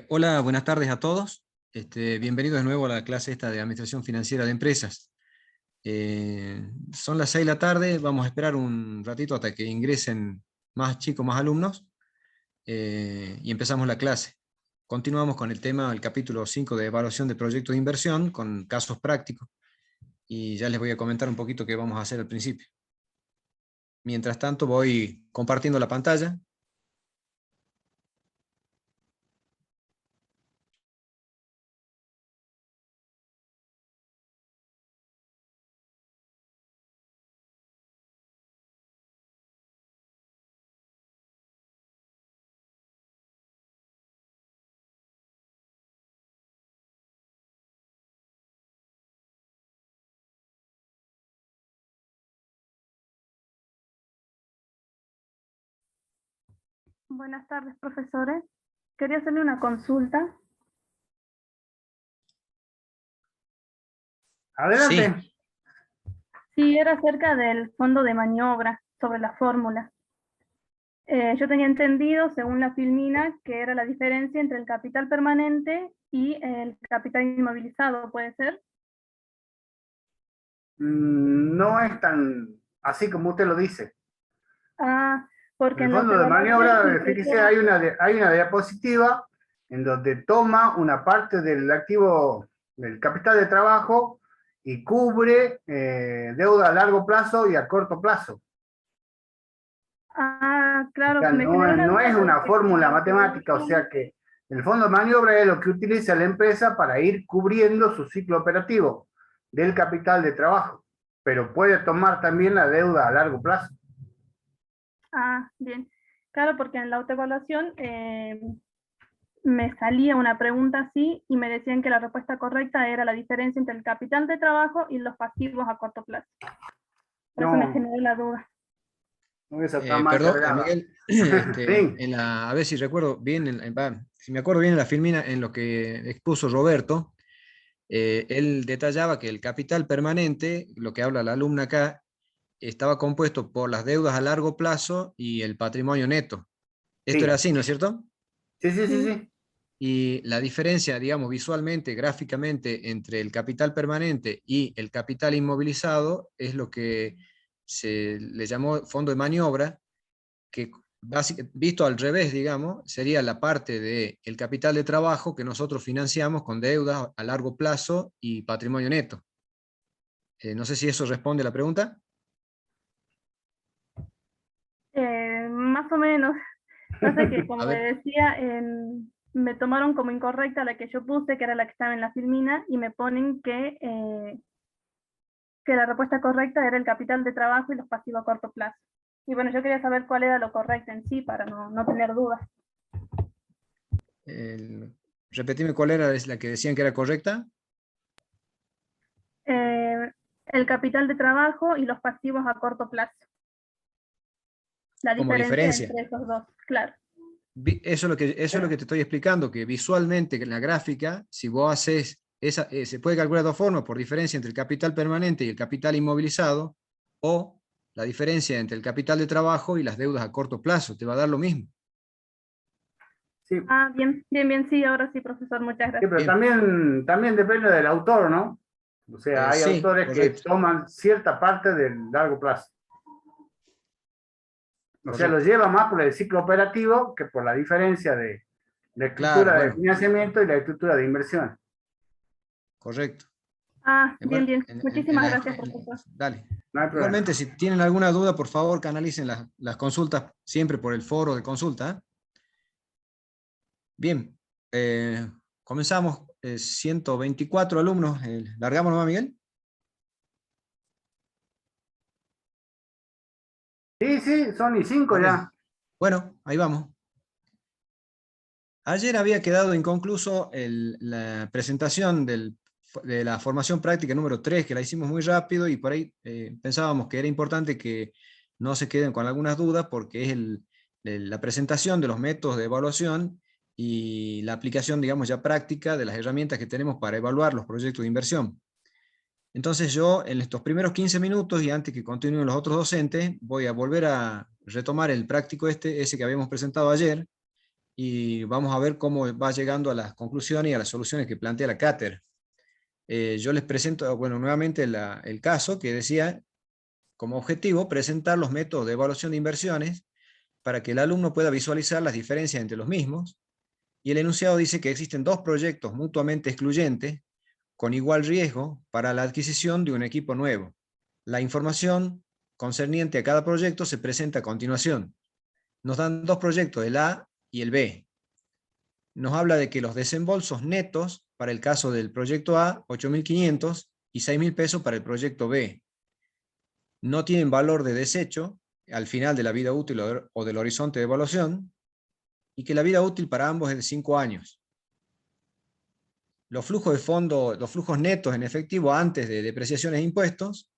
Hola, buenas tardes a todos. Bienvenidos de nuevo a la clase esta de Administración Financiera de Empresas. Son las 6 de la tarde, vamos a esperar un ratito hasta que ingresen más chicos, más alumnos, y empezamos la clase. Continuamos con el tema, el capítulo 5 de evaluación de proyectos de inversión, con casos prácticos, y ya les voy a comentar un poquito qué vamos a hacer al principio. Mientras tanto voy compartiendo la pantalla. Buenas tardes, profesores. Quería hacerle una consulta. Adelante. Sí. Sí, era acerca del fondo de maniobra, sobre la fórmula. Yo tenía entendido, según la Filmina, que era la diferencia entre el capital permanente y el capital inmovilizado, ¿puede ser? No es tan así como usted lo dice. Ah, porque En el en las fondo de maniobra, evaluaciones fíjese, hay una diapositiva en donde toma una parte del activo, del capital de trabajo y cubre deuda a largo plazo y a corto plazo. Ah, O claro, sea, me generó la no es duda una porque en fórmula la matemática, o sea evaluación... que el fondo de maniobra es lo que utiliza la empresa para ir cubriendo su ciclo operativo del capital de trabajo, pero puede tomar también la deuda a largo plazo. Ah, bien. Claro, porque en la autoevaluación me salía una pregunta así y me decían que la respuesta correcta era la diferencia entre el capital de trabajo y los pasivos a corto plazo. Por eso me No, generó la duda. no, esa está mal Perdón, cargada. Miguel, Sí, a ver si recuerdo bien, si me acuerdo bien en la filmina, en lo que expuso Roberto, él detallaba que el capital permanente, lo que habla la alumna acá, estaba compuesto por las deudas a largo plazo y el patrimonio neto. Esto era sí, así, ¿no es cierto? sí, sí, sí, Sí. sí. Y la diferencia, digamos, visualmente, gráficamente, entre el capital permanente y el capital inmovilizado es lo que se le llamó fondo de maniobra, que visto al revés, digamos, sería la parte del capital de trabajo que nosotros financiamos con deudas a largo plazo y patrimonio neto. No sé si eso responde a la pregunta. Más o menos. Pasa que, A como le ver, decía, me tomaron como incorrecta la que yo puse, que era la que estaba en la filmina, y me ponen que la respuesta correcta era el capital de trabajo y los pasivos a corto plazo. Y bueno, yo quería saber cuál era lo correcto en sí para no tener dudas. repetime cuál era la que decían que era correcta. Eh, el capital de trabajo y los pasivos a corto plazo. La Como diferencia diferencia. entre esos dos, claro. Eso es lo que te estoy explicando, que visualmente en la gráfica, si vos haces, se puede calcular de dos formas, por diferencia entre el capital permanente y el capital inmovilizado, o la diferencia entre el capital de trabajo y las deudas a corto plazo, te va a dar lo mismo. Sí, Ah, bien, bien, bien, sí, ahora sí, profesor, muchas sí, gracias. pero Bien, también depende del autor, ¿no? O sea, hay sí, autores que correcto, toman cierta parte del largo plazo. O sea, lo correcto. lleva más por el ciclo operativo que por la diferencia de la Claro, estructura de bueno, financiamiento y la estructura de inversión. correcto. Ah, bien, Bueno, bien. Muchísimas gracias, profesor. dale. No hay problema. Igualmente, si tienen alguna duda, por favor, canalicen las consultas siempre por el foro de consulta. Bien, comenzamos, 124 alumnos, ¿largamos nomás, Miguel? Sí, sí, son y cinco Ok, ya. bueno, ahí vamos. Ayer había quedado inconcluso la presentación de la formación práctica número 3, que la hicimos muy rápido y por ahí pensábamos que era importante que no se queden con algunas dudas porque es la presentación de los métodos de evaluación y la aplicación, digamos, ya práctica de las herramientas que tenemos para evaluar los proyectos de inversión. Entonces yo, en estos primeros 15 minutos y antes que continúen los otros docentes, voy a volver a retomar el práctico ese que habíamos presentado ayer, y vamos a ver cómo va llegando a las conclusiones y a las soluciones que plantea la cátedra. Yo les presento, bueno, nuevamente el caso que decía, como objetivo, presentar los métodos de evaluación de inversiones para que el alumno pueda visualizar las diferencias entre los mismos, y el enunciado dice que existen dos proyectos mutuamente excluyentes con igual riesgo para la adquisición de un equipo nuevo. La información concerniente a cada proyecto se presenta a continuación. Nos dan dos proyectos, el A y el B. Nos habla de que los desembolsos netos para el caso del proyecto A, 8.500 y 6.000 pesos para el proyecto B. No tienen valor de desecho al final de la vida útil o del horizonte de evaluación, y que la vida útil para ambos es de 5 años. Los flujos de fondo, los flujos netos en efectivo antes de depreciaciones e impuestos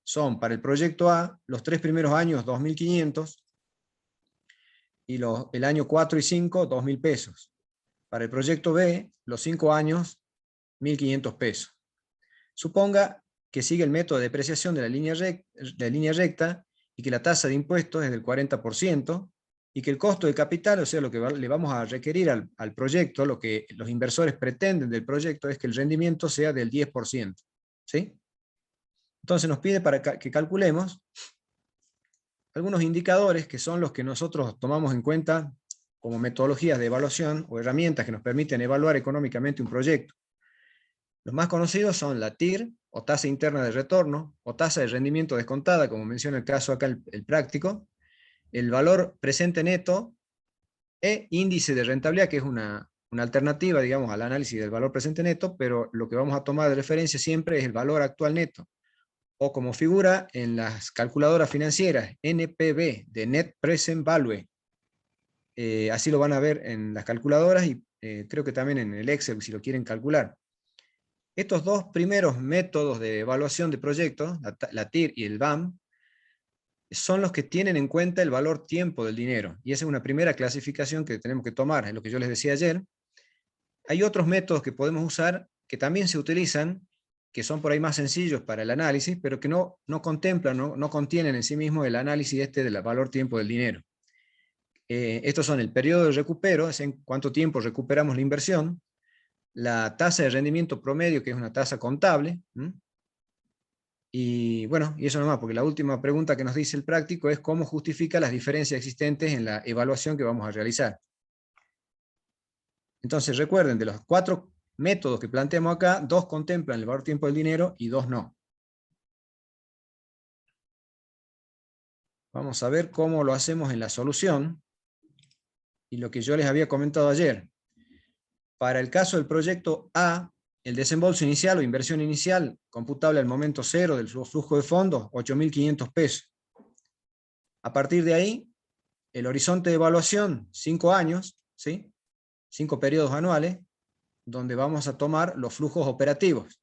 son para el proyecto A los 3 primeros años 2.500 y el año 4 y 5 2.000 pesos. Para el proyecto B los 5 años 1.500 pesos. Suponga que sigue el método de depreciación de la línea recta y que la tasa de impuestos es del 40%, y que el costo de capital, o sea, lo que le vamos a requerir al proyecto, lo que los inversores pretenden del proyecto es que el rendimiento sea del 10%. ¿Sí? Entonces nos pide para que calculemos algunos indicadores que son los que nosotros tomamos en cuenta como metodologías de evaluación o herramientas que nos permiten evaluar económicamente un proyecto. Los más conocidos son la TIR, o tasa interna de retorno, o tasa de rendimiento descontada, como menciona el caso acá el práctico, el valor presente neto e índice de rentabilidad, que es una alternativa, digamos, al análisis del valor presente neto, pero lo que vamos a tomar de referencia siempre es el valor actual neto, o como figura en las calculadoras financieras, NPV, de Net Present Value. Así lo van a ver en las calculadoras y creo que también en el Excel si lo quieren calcular. Estos dos primeros métodos de evaluación de proyectos, la TIR y el BAM, son los que tienen en cuenta el valor tiempo del dinero, y esa es una primera clasificación que tenemos que tomar, es lo que yo les decía ayer. Hay otros métodos que podemos usar, que también se utilizan, que son por ahí más sencillos para el análisis, pero que no contemplan, no contienen en sí mismo el análisis del valor tiempo del dinero. Estos son el periodo de recupero, es en cuánto tiempo recuperamos la inversión, la tasa de rendimiento promedio, que es una tasa contable, y bueno, y eso nomás, porque la última pregunta que nos dice el práctico es cómo justifica las diferencias existentes en la evaluación que vamos a realizar. Entonces recuerden, de los 4 métodos que planteamos acá, 2 contemplan el valor tiempo del dinero y 2 no. Vamos a ver cómo lo hacemos en la solución, y lo que yo les había comentado ayer. Para el caso del proyecto A, el desembolso inicial o inversión inicial, computable al momento cero del flujo de fondos, 8.500 pesos. A partir de ahí, el horizonte de evaluación, 5 años, ¿sí? 5 periodos anuales, donde vamos a tomar los flujos operativos.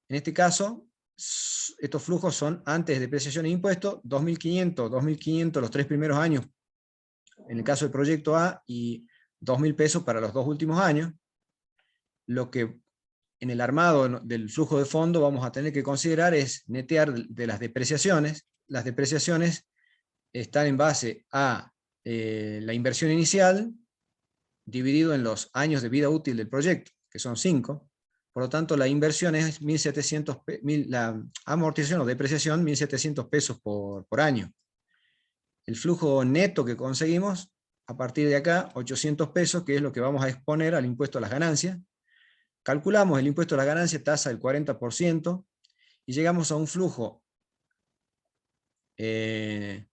En este caso, estos flujos son antes de depreciación e impuestos, 2.500 los 3 primeros años, en el caso del proyecto A, y 2.000 pesos para los 2 últimos años. Lo que en el armado del flujo de fondo vamos a tener que considerar es netear de las depreciaciones. Las depreciaciones están en base a la inversión inicial dividido en los años de vida útil del proyecto, que son 5. Por lo tanto, la inversión es 1.700, la amortización o depreciación 1.700 pesos por año. El flujo neto que conseguimos, a partir de acá, 800 pesos, que es lo que vamos a exponer al impuesto a las ganancias. Calculamos el impuesto a la ganancia, tasa del 40%, y llegamos a un flujo después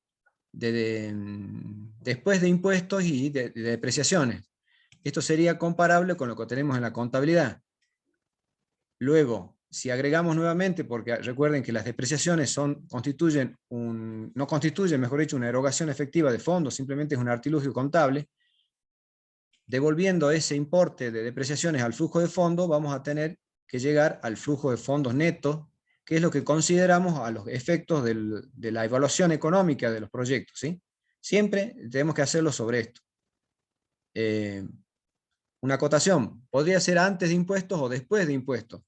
de impuestos y de depreciaciones. Esto sería comparable con lo que tenemos en la contabilidad. Luego, si agregamos nuevamente, porque recuerden que las depreciaciones no constituyen, mejor dicho, una erogación efectiva de fondos, simplemente es un artilugio contable. Devolviendo ese importe de depreciaciones al flujo de fondos, vamos a tener que llegar al flujo de fondos neto, que es lo que consideramos a los efectos de la evaluación económica de los proyectos, ¿sí? Siempre tenemos que hacerlo sobre esto. Una acotación, podría ser antes de impuestos o después de impuestos.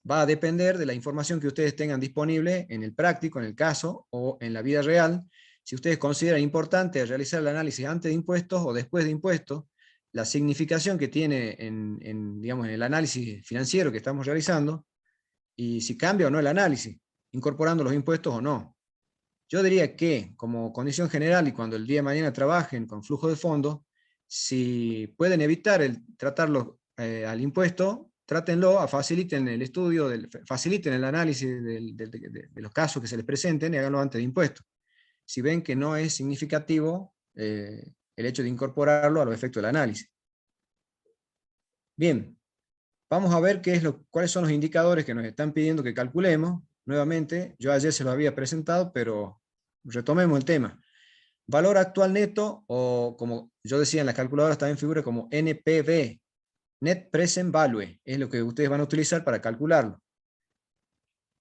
Va a depender de la información que ustedes tengan disponible en el práctico, en el caso, o en la vida real. Si ustedes consideran importante realizar el análisis antes de impuestos o después de impuestos, la significación que tiene digamos, en el análisis financiero que estamos realizando, y si cambia o no el análisis, incorporando los impuestos o no. Yo diría que, como condición general, y cuando el día de mañana trabajen con flujo de fondos, si pueden evitar tratarlo al impuesto, trátenlo, faciliten el estudio, faciliten el análisis de los casos que se les presenten y háganlo antes de impuestos. Si ven que no es significativo el hecho de incorporarlo a los efectos del análisis. Bien, vamos a ver cuáles son los indicadores que nos están pidiendo que calculemos. Nuevamente, yo ayer se lo había presentado, pero retomemos el tema. Valor actual neto, o como yo decía en las calculadoras también figura como NPV, Net Present Value, es lo que ustedes van a utilizar para calcularlo.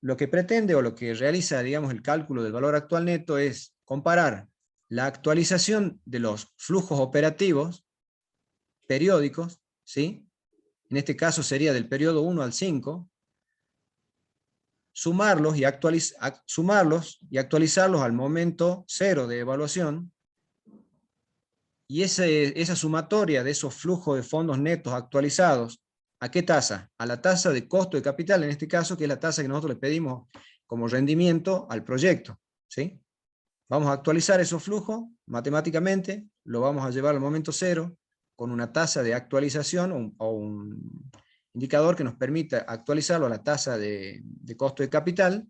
Lo que pretende o lo que realiza, digamos, el cálculo del valor actual neto es comparar la actualización de los flujos operativos periódicos, ¿sí? En este caso sería del periodo 1 al 5, sumarlos y actualizarlos al momento 0 de evaluación, y esa sumatoria de esos flujos de fondos netos actualizados, ¿a qué tasa? A la tasa de costo de capital, en este caso, que es la tasa que nosotros le pedimos como rendimiento al proyecto, ¿sí? Vamos a actualizar esos flujos matemáticamente, lo vamos a llevar al momento 0, con una tasa de actualización o un indicador que nos permita actualizarlo a la tasa de costo de capital,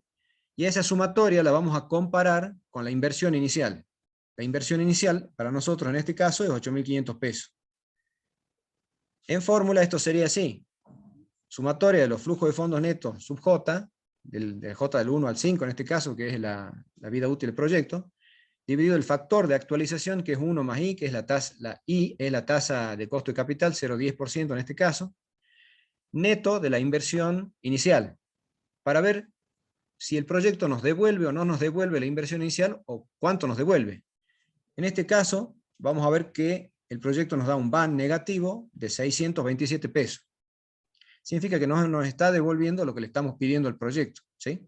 y esa sumatoria la vamos a comparar con la inversión inicial. La inversión inicial, para nosotros en este caso, es 8.500 pesos. En fórmula esto sería así: sumatoria de los flujos de fondos netos sub J, del J del 1 al 5 en este caso, que es la vida útil del proyecto, dividido el factor de actualización, que es 1 más I, que es la I es la tasa de costo de capital, 0,10% en este caso, neto de la inversión inicial, para ver si el proyecto nos devuelve o no nos devuelve la inversión inicial, o cuánto nos devuelve. En este caso, vamos a ver que el proyecto nos da un BAN negativo de 627 pesos. Significa que no nos está devolviendo lo que le estamos pidiendo al proyecto, ¿sí?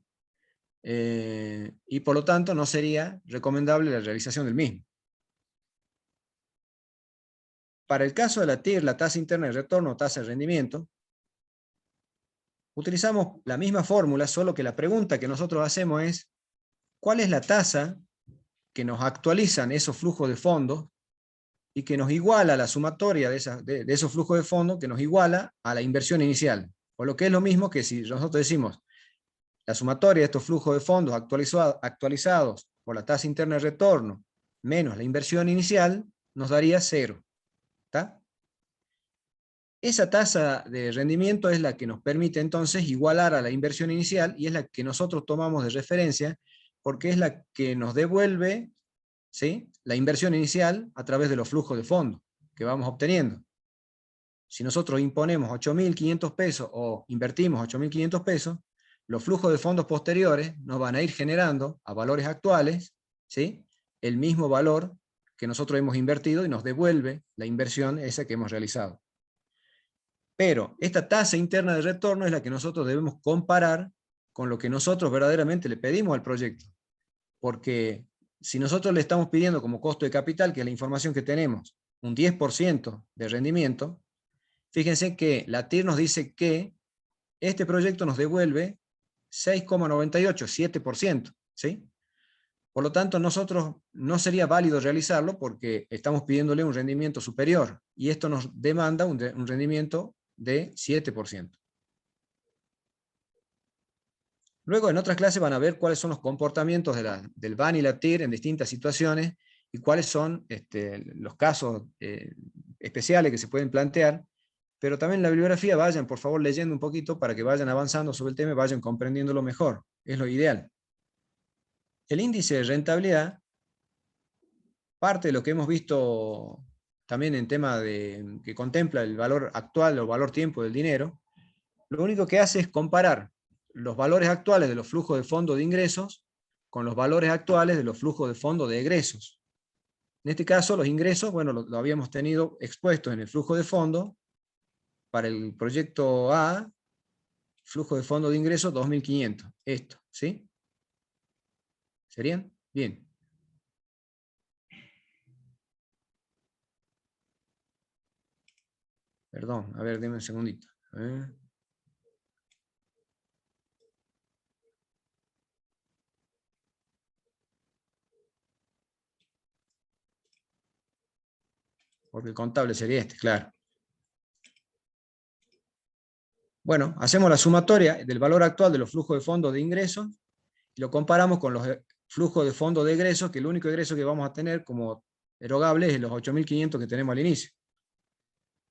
Y por lo tanto no sería recomendable la realización del mismo. Para el caso de la TIR, la tasa interna de retorno o tasa de rendimiento, utilizamos la misma fórmula, solo que la pregunta que nosotros hacemos es: ¿cuál es la tasa que nos actualizan esos flujos de fondos y que nos iguala la sumatoria de esos flujos de fondos, que nos iguala a la inversión inicial? O lo que es lo mismo que si nosotros decimos la sumatoria de estos flujos de fondos actualizados por la tasa interna de retorno menos la inversión inicial, nos daría 0. ¿Está? Esa tasa de rendimiento es la que nos permite entonces igualar a la inversión inicial, y es la que nosotros tomamos de referencia, porque es la que nos devuelve, ¿sí?, la inversión inicial a través de los flujos de fondos que vamos obteniendo. Si nosotros imponemos 8.500 pesos o invertimos 8.500 pesos, los flujos de fondos posteriores nos van a ir generando a valores actuales, ¿sí?, el mismo valor que nosotros hemos invertido, y nos devuelve la inversión esa que hemos realizado. Pero esta tasa interna de retorno es la que nosotros debemos comparar con lo que nosotros verdaderamente le pedimos al proyecto. Porque si nosotros le estamos pidiendo como costo de capital, que es la información que tenemos, un 10% de rendimiento, fíjense que la TIR nos dice que este proyecto nos devuelve 6,98, 7%, ¿sí? Por lo tanto, nosotros no sería válido realizarlo porque estamos pidiéndole un rendimiento superior, y esto nos demanda un rendimiento de 7%. Luego en otras clases van a ver cuáles son los comportamientos del BAN y la TIR en distintas situaciones, y cuáles son los casos especiales que se pueden plantear, pero también en la bibliografía vayan por favor leyendo un poquito para que vayan avanzando sobre el tema y vayan comprendiéndolo mejor, es lo ideal. El índice de rentabilidad, parte de lo que hemos visto también en tema que contempla el valor actual o valor tiempo del dinero, lo único que hace es comparar los valores actuales de los flujos de fondos de ingresos con los valores actuales de los flujos de fondos de egresos. En este caso, los ingresos, bueno, lo habíamos tenido expuesto en el flujo de fondo para el proyecto A, flujo de fondo de ingresos 2.500. Esto, ¿sí? ¿Serían? Bien. Perdón, a ver, deme un segundito. Porque el contable sería este, claro. Bueno, hacemos la sumatoria del valor actual de los flujos de fondos de ingresos y lo comparamos con los flujos de fondos de egresos, que el único egreso que vamos a tener como erogable es los 8.500 que tenemos al inicio.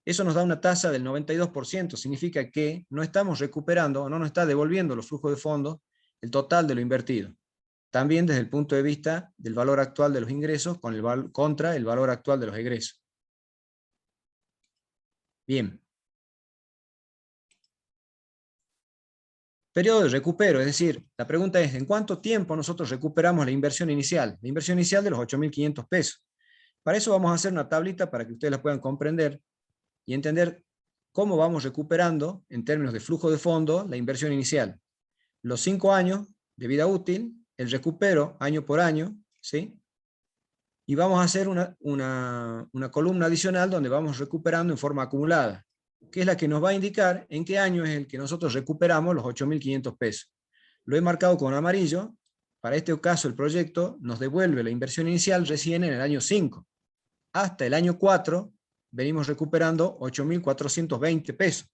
Eso nos da una tasa del 92%, significa que no estamos recuperando, no nos está devolviendo los flujos de fondos el total de lo invertido. También desde el punto de vista del valor actual de los ingresos contra el valor actual de los egresos. Bien. Periodo de recupero, es decir, la pregunta es, ¿en cuánto tiempo nosotros recuperamos la inversión inicial? La inversión inicial de los 8.500 pesos. Para eso vamos a hacer una tablita para que ustedes la puedan comprender y entender cómo vamos recuperando, en términos de flujo de fondo, la inversión inicial. Los 5 años de vida útil, el recupero año por año, ¿sí? Y vamos a hacer una columna adicional donde vamos recuperando en forma acumulada, que es la que nos va a indicar en qué año es el que nosotros recuperamos los 8.500 pesos. Lo he marcado con amarillo. Para este caso, el proyecto nos devuelve la inversión inicial recién en el año 5. Hasta el año 4 venimos recuperando 8.420 pesos.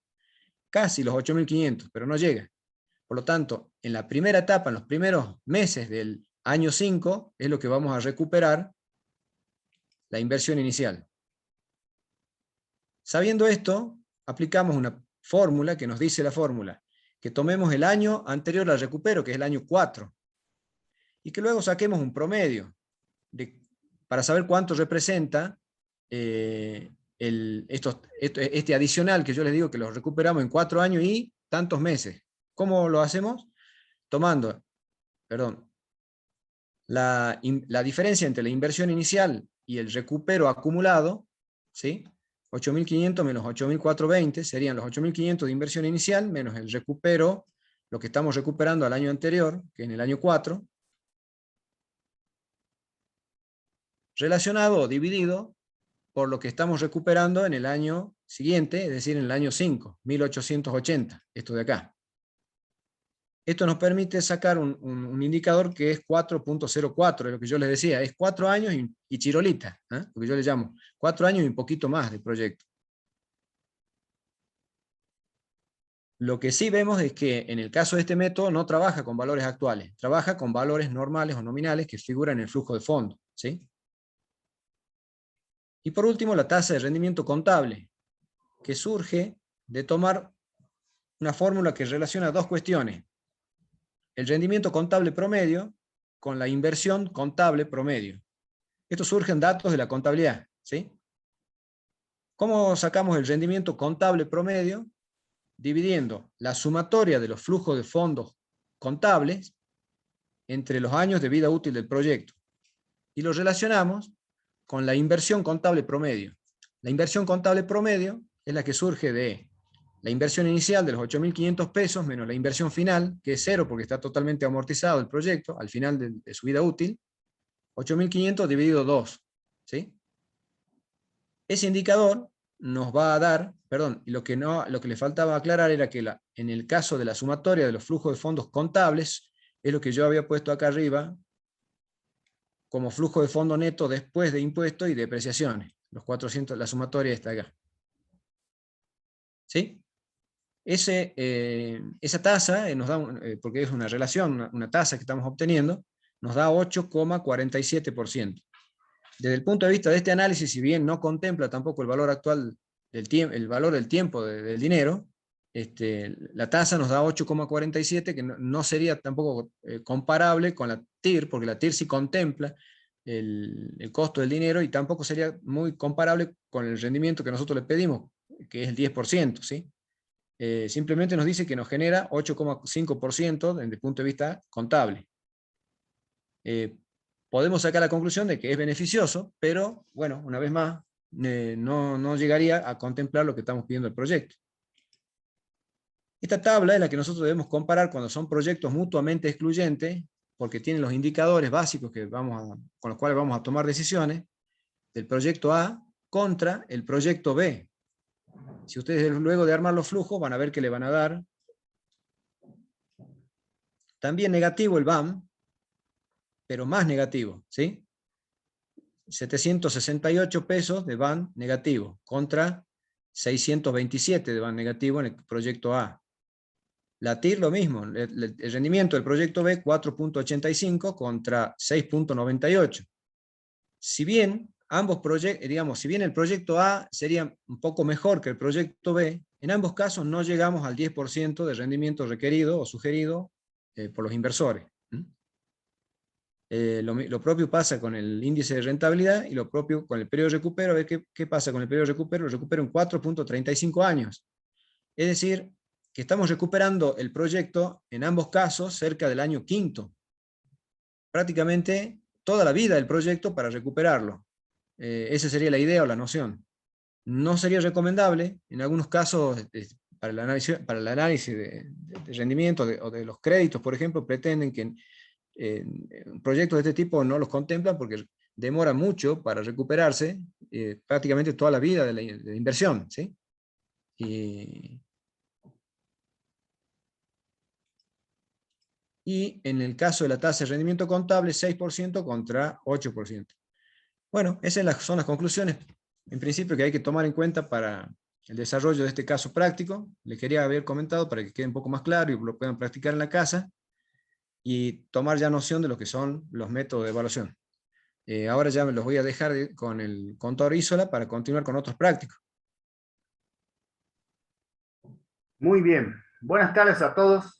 Casi los 8.500, pero no llega. Por lo tanto, en la primera etapa, en los primeros meses del año 5, es lo que vamos a recuperar la inversión inicial. Sabiendo esto, aplicamos una fórmula que nos dice la fórmula, que tomemos el año anterior al recupero, que es el año 4, y que luego saquemos un promedio para saber cuánto representa este adicional que yo les digo que lo recuperamos en 4 años y tantos meses. ¿Cómo lo hacemos? Tomando, la diferencia entre la inversión inicial y el recupero acumulado, ¿sí? 8.500 menos 8.420 serían los 8.500 de inversión inicial menos el recupero, lo que estamos recuperando al año anterior, que en el año 4, relacionado o dividido por lo que estamos recuperando en el año siguiente, es decir, en el año 5, 1.880, esto de acá. Esto nos permite sacar un indicador que es 4.04, es lo que yo les decía, es 4 años y chirolita, lo que yo le llamo, 4 años y un poquito más de proyecto. Lo que sí vemos es que en el caso de este método no trabaja con valores actuales, trabaja con valores normales o nominales que figuran en el flujo de fondo, ¿sí? Y por último, la tasa de rendimiento contable, que surge de tomar una fórmula que relaciona dos cuestiones: el rendimiento contable promedio con la inversión contable promedio. Estos surgen datos de la contabilidad, ¿sí? ¿Cómo sacamos el rendimiento contable promedio? Dividiendo la sumatoria de los flujos de fondos contables entre los años de vida útil del proyecto. Y lo relacionamos con la inversión contable promedio. La inversión contable promedio es la que surge de la inversión inicial de los 8.500 pesos menos la inversión final, que es 0 porque está totalmente amortizado el proyecto al final de su vida útil, 8.500 dividido 2, ¿sí? Ese indicador nos va a dar, y lo que le faltaba aclarar era que en el caso de la sumatoria de los flujos de fondos contables, es lo que yo había puesto acá arriba, como flujo de fondo neto después de impuestos y depreciaciones. Los 400, la sumatoria está acá. ¿Sí? Esa tasa nos da, porque es una relación, una tasa que estamos obteniendo, nos da 8,47%. Desde el punto de vista de este análisis, si bien no contempla tampoco el valor actual del tiempo, el valor del tiempo del dinero, la tasa nos da 8,47, que no sería tampoco comparable con la TIR, porque la TIR sí contempla el costo del dinero y tampoco sería muy comparable con el rendimiento que nosotros le pedimos, que es el 10%, ¿sí? Simplemente nos dice que nos genera 8,5% desde el punto de vista contable. Podemos sacar la conclusión de que es beneficioso, pero bueno, una vez más, no llegaría a contemplar lo que estamos pidiendo el proyecto. Esta tabla es la que nosotros debemos comparar cuando son proyectos mutuamente excluyentes, porque tienen los indicadores básicos con los cuales vamos a tomar decisiones, del proyecto A contra el proyecto B. Si ustedes luego de armar los flujos van a ver que le van a dar también negativo el BAM, pero más negativo, ¿sí? 768 pesos de BAM negativo contra 627 de BAM negativo en el proyecto A. La TIR lo mismo, el rendimiento del proyecto B 4.85 contra 6.98. Si bien ambos proyectos, digamos, si bien el proyecto A sería un poco mejor que el proyecto B, en ambos casos no llegamos al 10% de rendimiento requerido o sugerido por los inversores. Lo propio pasa con el índice de rentabilidad y lo propio con el periodo de recupero. A ver qué pasa con el periodo de recupero. Lo recupero en 4.35 años. Es decir, que estamos recuperando el proyecto en ambos casos cerca del año quinto. Prácticamente toda la vida del proyecto para recuperarlo. Esa sería la idea o la noción. No sería recomendable, en algunos casos, para el análisis de rendimiento o de los créditos, por ejemplo, pretenden que proyectos de este tipo no los contemplan porque demora mucho para recuperarse, prácticamente toda la vida de la inversión, ¿sí? Y en el caso de la tasa de rendimiento contable, 6% contra 8%. Bueno, esas son las conclusiones, en principio, que hay que tomar en cuenta para el desarrollo de este caso práctico. Les quería haber comentado para que quede un poco más claro y lo puedan practicar en la casa y tomar ya noción de lo que son los métodos de evaluación. Ahora ya me los voy a dejar con el contador Isola para continuar con otros prácticos. Muy bien. Buenas tardes a todos.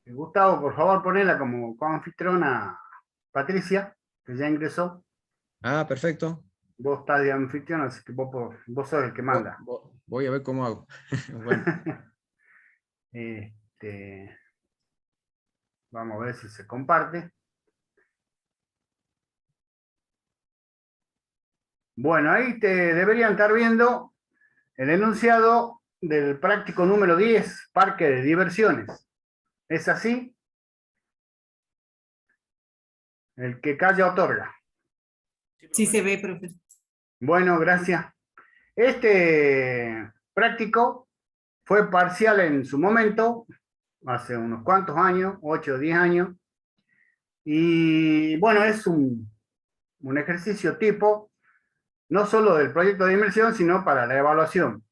Gustavo, por favor, ponela como anfitriona Patricia, que ya ingresó. Ah, perfecto. Vos estás de anfitrión, así que vos sos el que manda. Voy a ver cómo hago. Bueno. Vamos a ver si se comparte. Bueno, ahí te deberían estar viendo el enunciado del práctico número 10, parque de diversiones. ¿Es así? El que calla otorga. Sí se ve, profesor. Bueno, gracias. Este práctico fue parcial en su momento, hace unos cuantos años, 8 o 10 años. Y bueno, es un ejercicio tipo, no solo del proyecto de inversión, sino para la evaluación.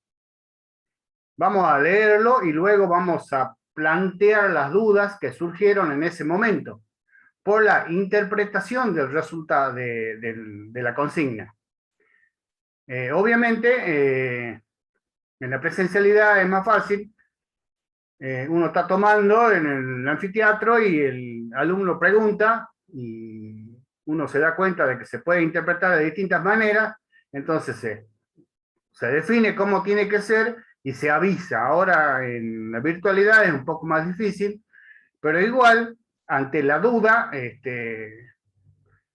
Vamos a leerlo y luego vamos a plantear las dudas que surgieron en ese momento por la interpretación del resultado de la consigna. Obviamente, en la presencialidad es más fácil. Uno está tomando en el anfiteatro y el alumno pregunta y uno se da cuenta de que se puede interpretar de distintas maneras, entonces se define cómo tiene que ser y se avisa. Ahora en la virtualidad es un poco más difícil, pero igual, ante la duda,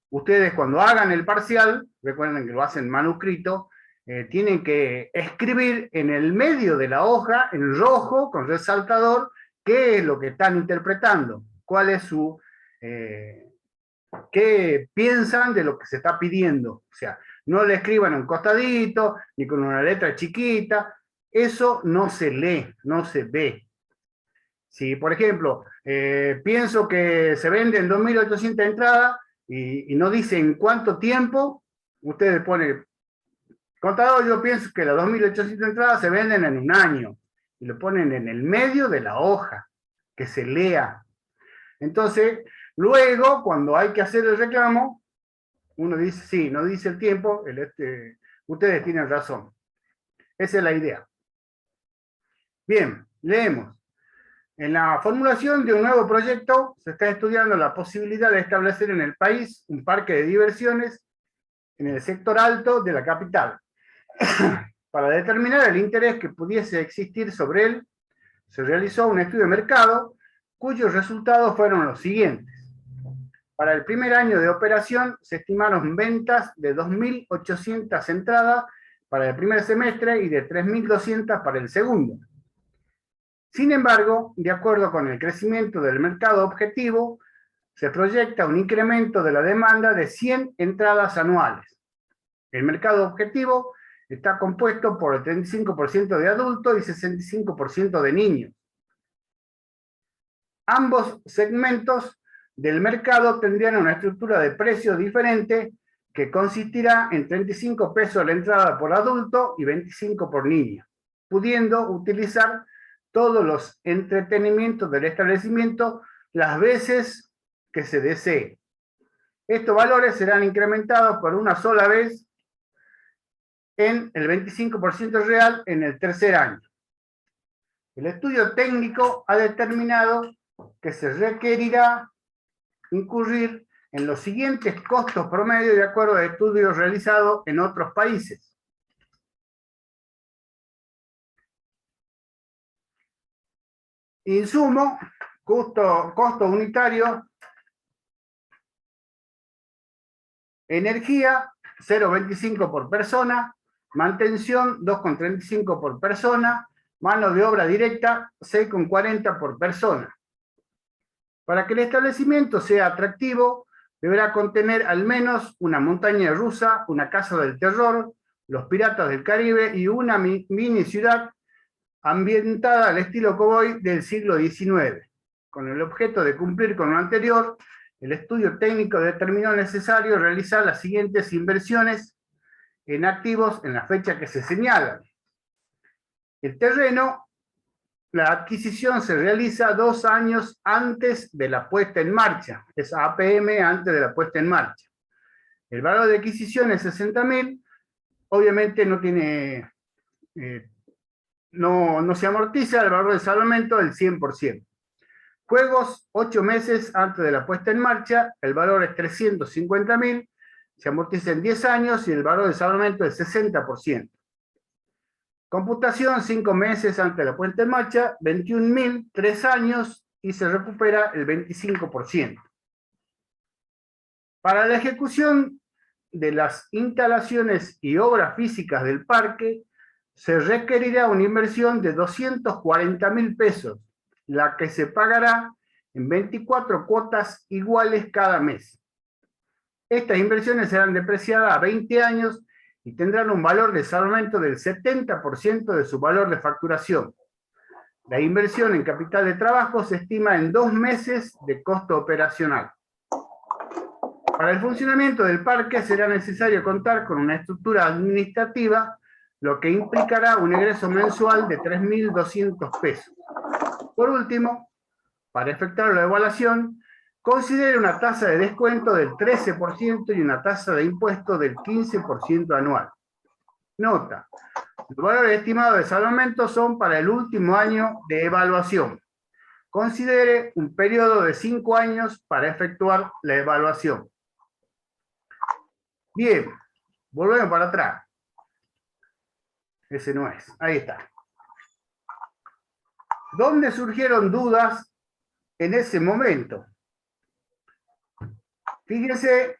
ustedes cuando hagan el parcial, recuerden que lo hacen manuscrito, tienen que escribir en el medio de la hoja, en rojo, con resaltador, qué es lo que están interpretando, cuál es qué piensan de lo que se está pidiendo. O sea, no le escriban un costadito, ni con una letra chiquita, eso no se lee, no se ve. Si, por ejemplo, pienso que se venden 2.800 entradas y no dice en cuánto tiempo, ustedes ponen, contador, yo pienso que las 2.800 entradas se venden en un año, y lo ponen en el medio de la hoja, que se lea. Entonces, luego, cuando hay que hacer el reclamo, uno dice, sí, no dice el tiempo, ustedes tienen razón. Esa es la idea. Bien, leemos. En la formulación de un nuevo proyecto se está estudiando la posibilidad de establecer en el país un parque de diversiones en el sector alto de la capital. Para determinar el interés que pudiese existir sobre él, se realizó un estudio de mercado cuyos resultados fueron los siguientes. Para el primer año de operación se estimaron ventas de 2.800 entradas para el primer semestre y de 3.200 para el segundo. Sin embargo, de acuerdo con el crecimiento del mercado objetivo, se proyecta un incremento de la demanda de 100 entradas anuales. El mercado objetivo está compuesto por el 35% de adultos y 65% de niños. Ambos segmentos del mercado tendrían una estructura de precios diferente que consistirá en 35 pesos la entrada por adulto y 25 por niño, pudiendo utilizar todos los entretenimientos del establecimiento las veces que se desee. Estos valores serán incrementados por una sola vez en el 25% real en el tercer año. El estudio técnico ha determinado que se requerirá incurrir en los siguientes costos promedio de acuerdo a estudios realizados en otros países. Insumo, costo unitario, energía, 0,25 por persona, mantención, 2,35 por persona, mano de obra directa, 6,40 por persona. Para que el establecimiento sea atractivo, deberá contener al menos una montaña rusa, una casa del terror, los piratas del Caribe y una mini ciudad ambientada al estilo cowboy del siglo XIX. Con el objeto de cumplir con lo anterior, el estudio técnico determinó necesario realizar las siguientes inversiones en activos en la fecha que se señalan. El terreno, la adquisición se realiza 2 años antes de la puesta en marcha, es APM antes de la puesta en marcha. El valor de adquisición es 60.000, obviamente no tiene, no se amortiza el valor de salvamento del 100%. Juegos, 8 meses antes de la puesta en marcha, el valor es 350.000, se amortiza en 10 años y el valor de salvamento es 60%. Computación, 5 meses antes de la puesta en marcha, 21.000, 3 años y se recupera el 25%. Para la ejecución de las instalaciones y obras físicas del parque, se requerirá una inversión de 240.000 pesos, la que se pagará en 24 cuotas iguales cada mes. Estas inversiones serán depreciadas a 20 años y tendrán un valor de salvamento del 70% de su valor de facturación. La inversión en capital de trabajo se estima en 2 meses de costo operacional. Para el funcionamiento del parque será necesario contar con una estructura administrativa, lo que implicará un ingreso mensual de 3.200 pesos. Por último, para efectuar la evaluación, considere una tasa de descuento del 13% y una tasa de impuesto del 15% anual. Nota: los valores estimados de salvamento son para el último año de evaluación. Considere un periodo de 5 años para efectuar la evaluación. Bien, volvemos para atrás. Ese no es, ahí está. ¿Dónde surgieron dudas en ese momento? Fíjense,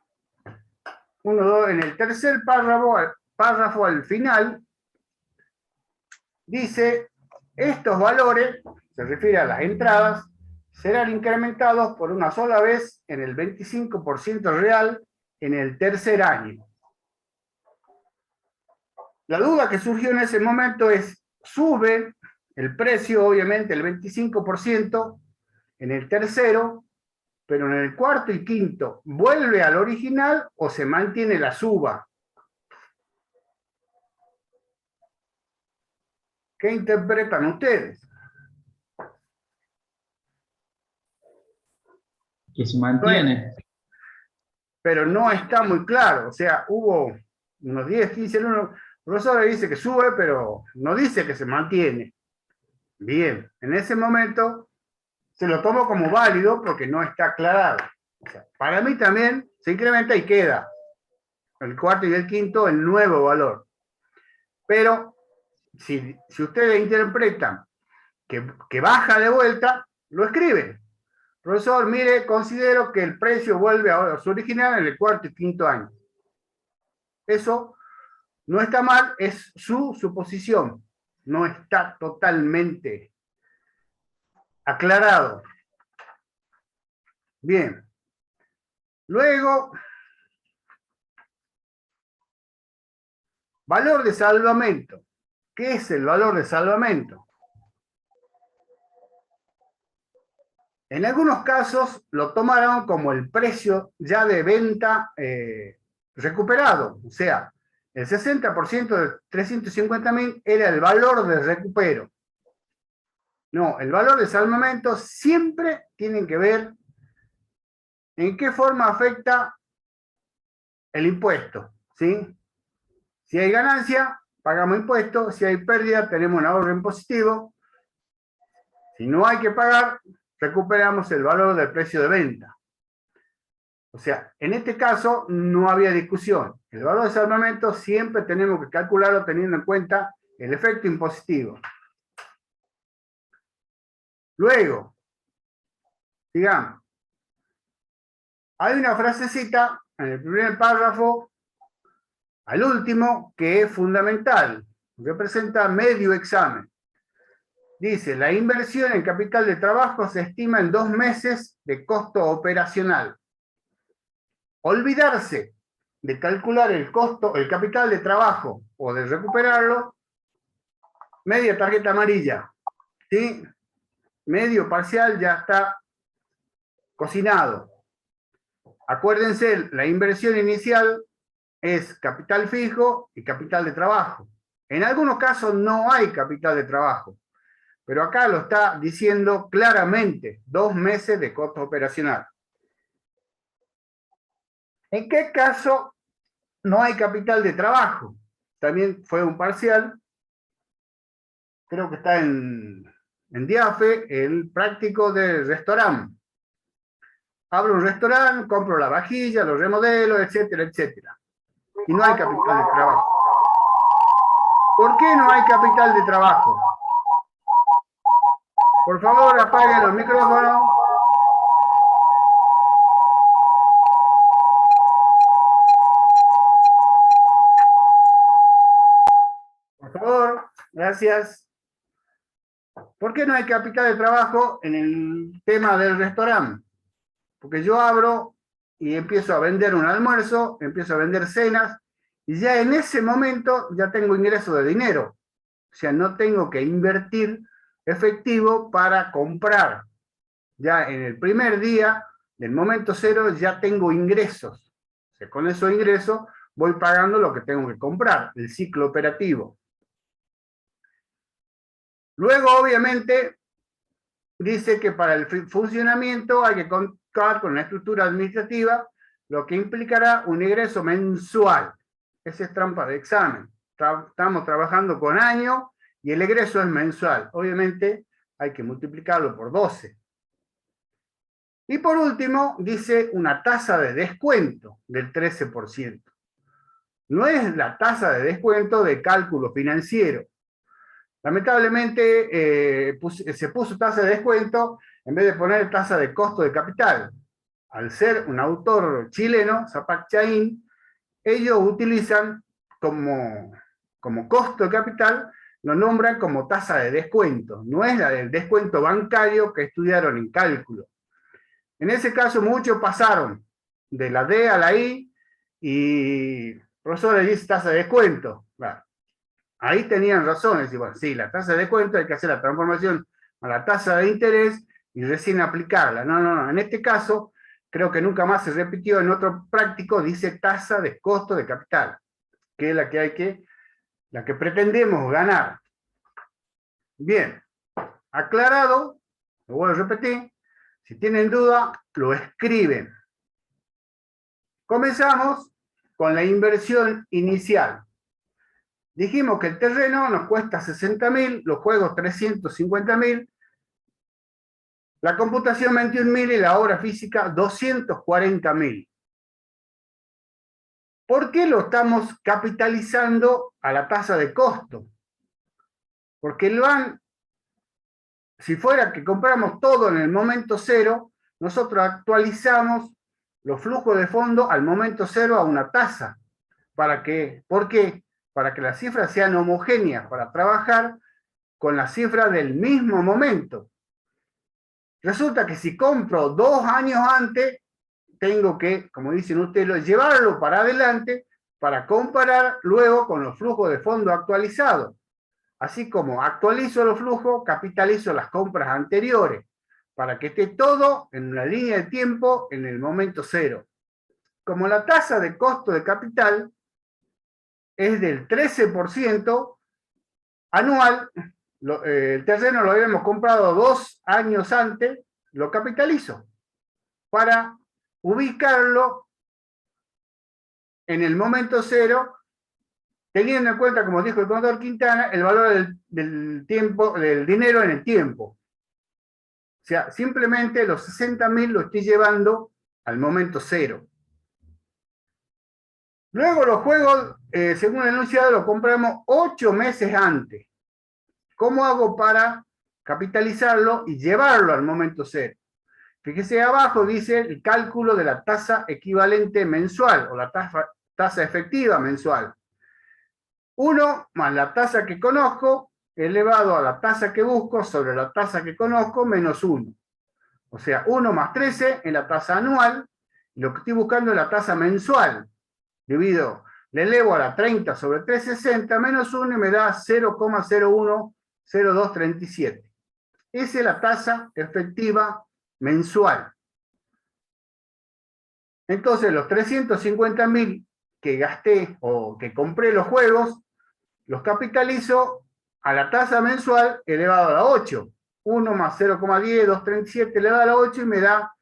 en el tercer párrafo al final, dice, estos valores, se refiere a las entradas, serán incrementados por una sola vez en el 25% real en el tercer año. La duda que surgió en ese momento es, ¿sube el precio, obviamente, el 25% en el tercero, pero en el cuarto y quinto, ¿vuelve al original o se mantiene la suba? ¿Qué interpretan ustedes? Que se mantiene. Pero no está muy claro, o sea, hubo unos 10, 15, el profesor dice que sube, pero no dice que se mantiene. Bien, en ese momento se lo tomo como válido porque no está aclarado. O sea, para mí también se incrementa y queda el cuarto y el quinto el nuevo valor. Pero si ustedes interpretan que baja de vuelta, lo escriben. Profesor, mire, considero que el precio vuelve a su original en el cuarto y quinto año. Eso no está mal, es su suposición. No está totalmente aclarado. Bien. Luego, Valor de salvamento. ¿Qué es el valor de salvamento? En algunos casos lo tomaron como el precio ya de venta recuperado, o sea, el 60% de 350.000 era el valor de recupero. No, el valor de salvamento siempre tiene que ver en qué forma afecta el impuesto, ¿sí? Si hay ganancia, pagamos impuestos, si hay pérdida, tenemos un ahorro impositivo, si no hay que pagar, recuperamos el valor del precio de venta. O sea, en este caso no había discusión. El valor de salvamento siempre tenemos que calcularlo teniendo en cuenta el efecto impositivo. Luego, digamos, hay una frasecita en el primer párrafo, al último, que es fundamental, representa medio examen. Dice, la inversión en capital de trabajo se estima en 2 meses de costo operacional. Olvidarse de calcular el costo, el capital de trabajo o de recuperarlo, media tarjeta amarilla, ¿sí? Medio parcial ya está cocinado. Acuérdense, la inversión inicial es capital fijo y capital de trabajo. En algunos casos no hay capital de trabajo, pero acá lo está diciendo claramente, 2 meses de costo operacional. ¿En qué caso no hay capital de trabajo? También fue un parcial, creo que está en DIAFE, el práctico de restaurante. Abro un restaurante, compro la vajilla, lo remodelo, etcétera, etcétera. Y no hay capital de trabajo. ¿Por qué no hay capital de trabajo? Por favor, apaguen los micrófonos. Por favor, gracias. ¿Por qué no hay capital de trabajo en el tema del restaurante? Porque yo abro y empiezo a vender un almuerzo, empiezo a vender cenas, y ya en ese momento ya tengo ingreso de dinero. O sea, no tengo que invertir efectivo para comprar. Ya en el primer día, del momento cero, ya tengo ingresos. O sea, con esos ingresos voy pagando lo que tengo que comprar, el ciclo operativo. Luego, obviamente, dice que para el funcionamiento hay que contar con una estructura administrativa, lo que implicará un ingreso mensual. Esa es trampa de examen. Estamos trabajando con año y el egreso es mensual. Obviamente hay que multiplicarlo por 12. Y por último, dice una tasa de descuento del 13%. No es la tasa de descuento de cálculo financiero. Lamentablemente se puso tasa de descuento en vez de poner tasa de costo de capital. Al ser un autor chileno, Zapac Chaín, ellos utilizan como costo de capital, lo nombran como tasa de descuento. No es la del descuento bancario que estudiaron en cálculo. En ese caso muchos pasaron de la D a la I y el profesor le dice tasa de descuento. Bueno, ahí tenían razón, es igual, sí, la tasa de descuento hay que hacer la transformación a la tasa de interés y recién aplicarla. No, en este caso creo que nunca más se repitió, en otro práctico dice tasa de costo de capital, que es la que pretendemos ganar. Bien, aclarado, lo vuelvo a repetir, si tienen duda, lo escriben. Comenzamos con la inversión inicial. Dijimos que el terreno nos cuesta 60.000, los juegos 350.000, la computación 21.000 y la obra física 240.000. ¿Por qué lo estamos capitalizando a la tasa de costo? Porque el BAN, si fuera que compramos todo en el momento cero, nosotros actualizamos los flujos de fondo al momento cero a una tasa. ¿Para qué? ¿Por qué? Para que las cifras sean homogéneas, para trabajar con las cifras del mismo momento. Resulta que si compro 2 años antes, tengo que, como dicen ustedes, llevarlo para adelante para comparar luego con los flujos de fondo actualizados. Así como actualizo los flujos, capitalizo las compras anteriores, para que esté todo en una línea de tiempo en el momento cero. Como la tasa de costo de capital es del 13% anual, el terreno lo habíamos comprado 2 años antes, lo capitalizo para ubicarlo en el momento cero, teniendo en cuenta, como dijo el contador Quintana, el valor del tiempo, del dinero en el tiempo. O sea, simplemente los 60.000 lo estoy llevando al momento cero. Luego los juegos, según el enunciado, los compramos 8 meses antes. ¿Cómo hago para capitalizarlo y llevarlo al momento cero? Fíjese abajo, dice el cálculo de la tasa equivalente mensual, o la tasa efectiva mensual. 1 más la tasa que conozco, elevado a la tasa que busco, sobre la tasa que conozco, menos 1. O sea, 1 más 13 es la tasa anual, y lo que estoy buscando es la tasa mensual. Divido, le elevo a la 30 sobre 360, menos 1, y me da 0,010237. Esa es la tasa efectiva mensual. Entonces, los 350.000 que gasté o que compré los juegos, los capitalizo a la tasa mensual elevado a la 8. 1 más 0,10237 elevado a la 8 y me da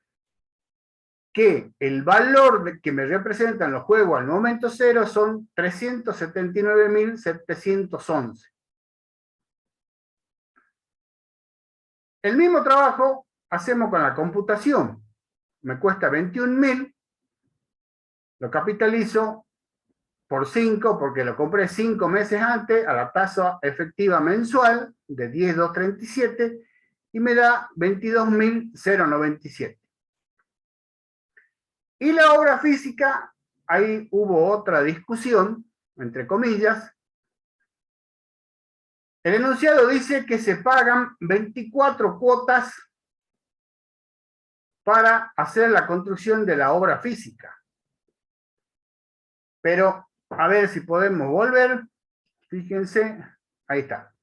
que el valor que me representan los juegos al momento cero son 379.711. El mismo trabajo hacemos con la computación. Me cuesta 21.000, lo capitalizo por 5, porque lo compré 5 meses antes, a la tasa efectiva mensual de 10.237, y me da 22.097. Y la obra física, ahí hubo otra discusión, entre comillas. El enunciado dice que se pagan 24 cuotas para hacer la construcción de la obra física. Pero, a ver si podemos volver. Fíjense, ahí está.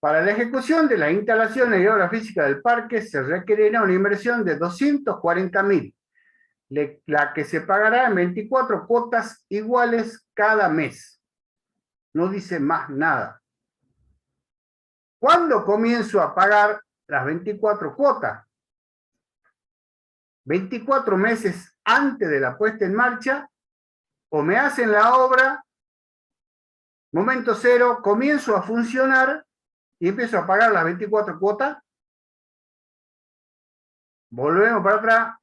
Para la ejecución de las instalaciones y obra física del parque se requerirá una inversión de 240.000, la que se pagará en 24 cuotas iguales cada mes. No dice más nada. ¿Cuándo comienzo a pagar las 24 cuotas? 24 meses antes de la puesta en marcha, o me hacen la obra, momento cero, comienzo a funcionar y empiezo a pagar las 24 cuotas. Volvemos para atrás,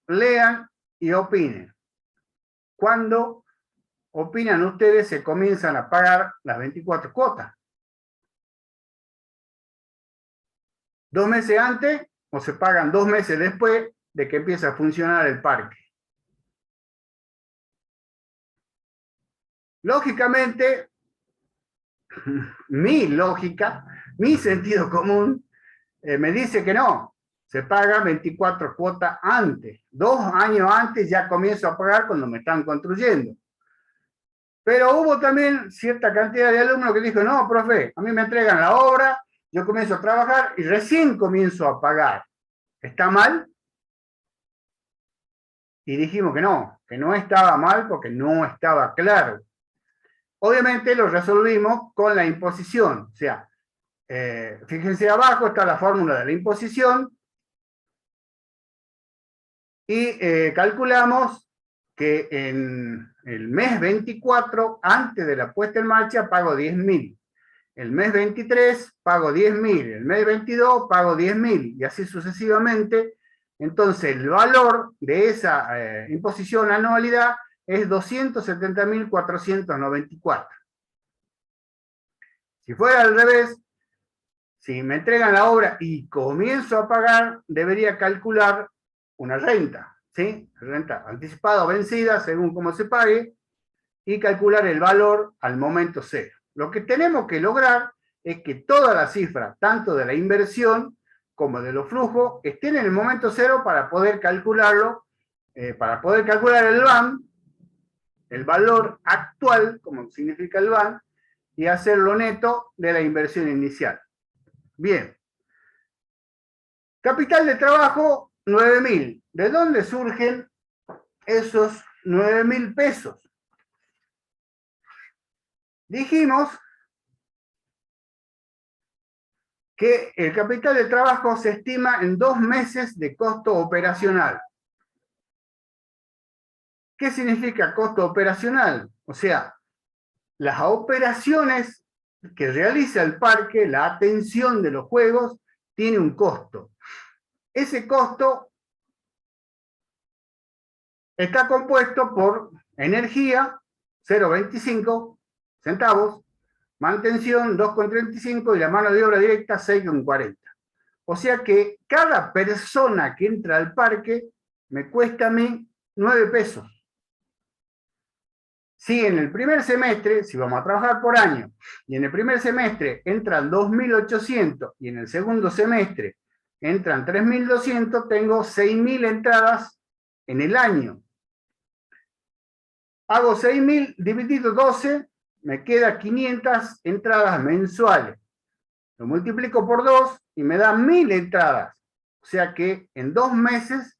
lean y opinen. ¿Cuándo opinan ustedes se comienzan a pagar las 24 cuotas? ¿2 meses antes o se pagan 2 meses después de que empiece a funcionar el parque? Lógicamente, mi lógica, mi sentido común, me dice que no, se paga 24 cuotas antes. 2 años antes ya comienzo a pagar cuando me están construyendo. Pero hubo también cierta cantidad de alumnos que dijo, no, profe, a mí me entregan la obra, yo comienzo a trabajar y recién comienzo a pagar. ¿Está mal? Y dijimos que no estaba mal porque no estaba claro. Obviamente lo resolvimos con la imposición. O sea, fíjense abajo está la fórmula de la imposición y calculamos que en el mes 24, antes de la puesta en marcha, pago 10.000. El mes 23 pago 10.000, el mes 22 pago 10.000 y así sucesivamente. Entonces el valor de esa imposición anualidad es 270.494. Si fuera al revés, si me entregan la obra y comienzo a pagar, debería calcular una renta, ¿sí? Renta anticipada o vencida, según cómo se pague, y calcular el valor al momento cero. Lo que tenemos que lograr es que toda la cifra, tanto de la inversión como de los flujos, estén en el momento cero para poder calcularlo, para poder calcular el BAM el valor actual, como significa el VAN, y hacerlo neto de la inversión inicial. Bien. Capital de trabajo, 9.000. ¿De dónde surgen esos 9.000 pesos? Dijimos que el capital de trabajo se estima en 2 meses de costo operacional. ¿Qué significa costo operacional? O sea, las operaciones que realiza el parque, la atención de los juegos, tiene un costo. Ese costo está compuesto por energía, 0,25 centavos, mantención, 2,35 y la mano de obra directa, 6,40. O sea que cada persona que entra al parque me cuesta a mí 9 pesos. Si en el primer semestre, si vamos a trabajar por año, y en el primer semestre entran 2.800 y en el segundo semestre entran 3.200, tengo 6.000 entradas en el año. Hago 6.000 dividido 12, me queda 500 entradas mensuales. Lo multiplico por 2 y me da 1.000 entradas. O sea que en 2 meses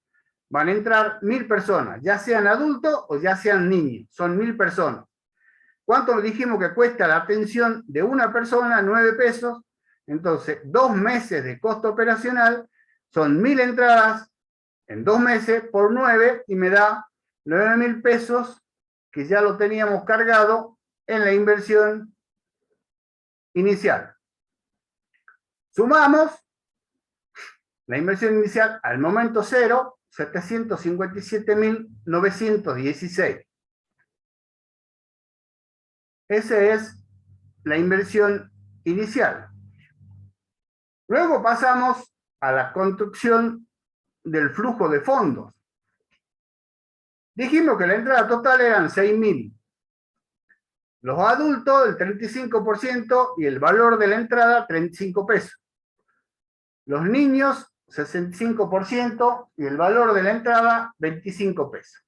van a entrar 1.000 personas, ya sean adultos o ya sean niños. Son 1.000 personas. ¿Cuánto dijimos que cuesta la atención de una persona? 9 pesos. Entonces, 2 meses de costo operacional son 1.000 entradas en 2 meses por 9 y me da 9.000 pesos que ya lo teníamos cargado en la inversión inicial. Sumamos la inversión inicial al momento cero, 757.916. Esa es la inversión inicial. Luego pasamos a la construcción del flujo de fondos. Dijimos que la entrada total eran 6.000. Los adultos, el 35% y el valor de la entrada, 35 pesos. Los niños, 65% y el valor de la entrada, 25 pesos.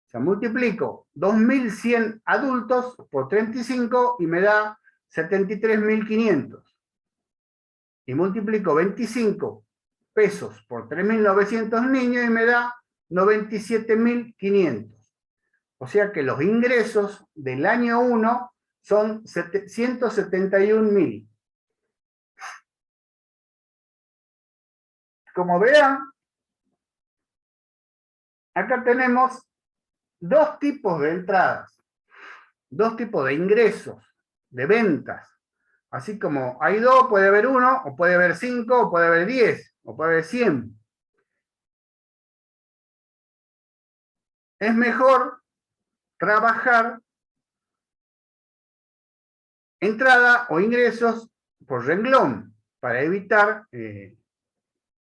O sea, multiplico 2.100 adultos por 35 y me da 73.500. Y multiplico 25 pesos por 3.900 niños y me da 97.500. O sea que los ingresos del año 1 son 171.000. Como verán, acá tenemos 2 tipos de entradas, 2 tipos de ingresos, de ventas. Así como hay 2, puede haber 1, o puede haber 5, o puede haber 10, o puede haber 100. Es mejor trabajar entrada o ingresos por renglón para evitar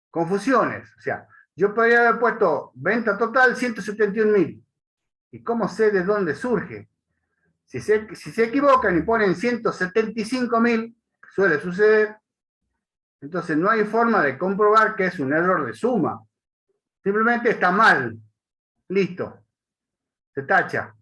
confusiones. O sea, yo podría haber puesto venta total 171.000. ¿Y cómo sé de dónde surge? Si se equivocan y ponen 175.000, suele suceder, entonces no hay forma de comprobar que es un error de suma. Simplemente está mal. Listo. Se tacha.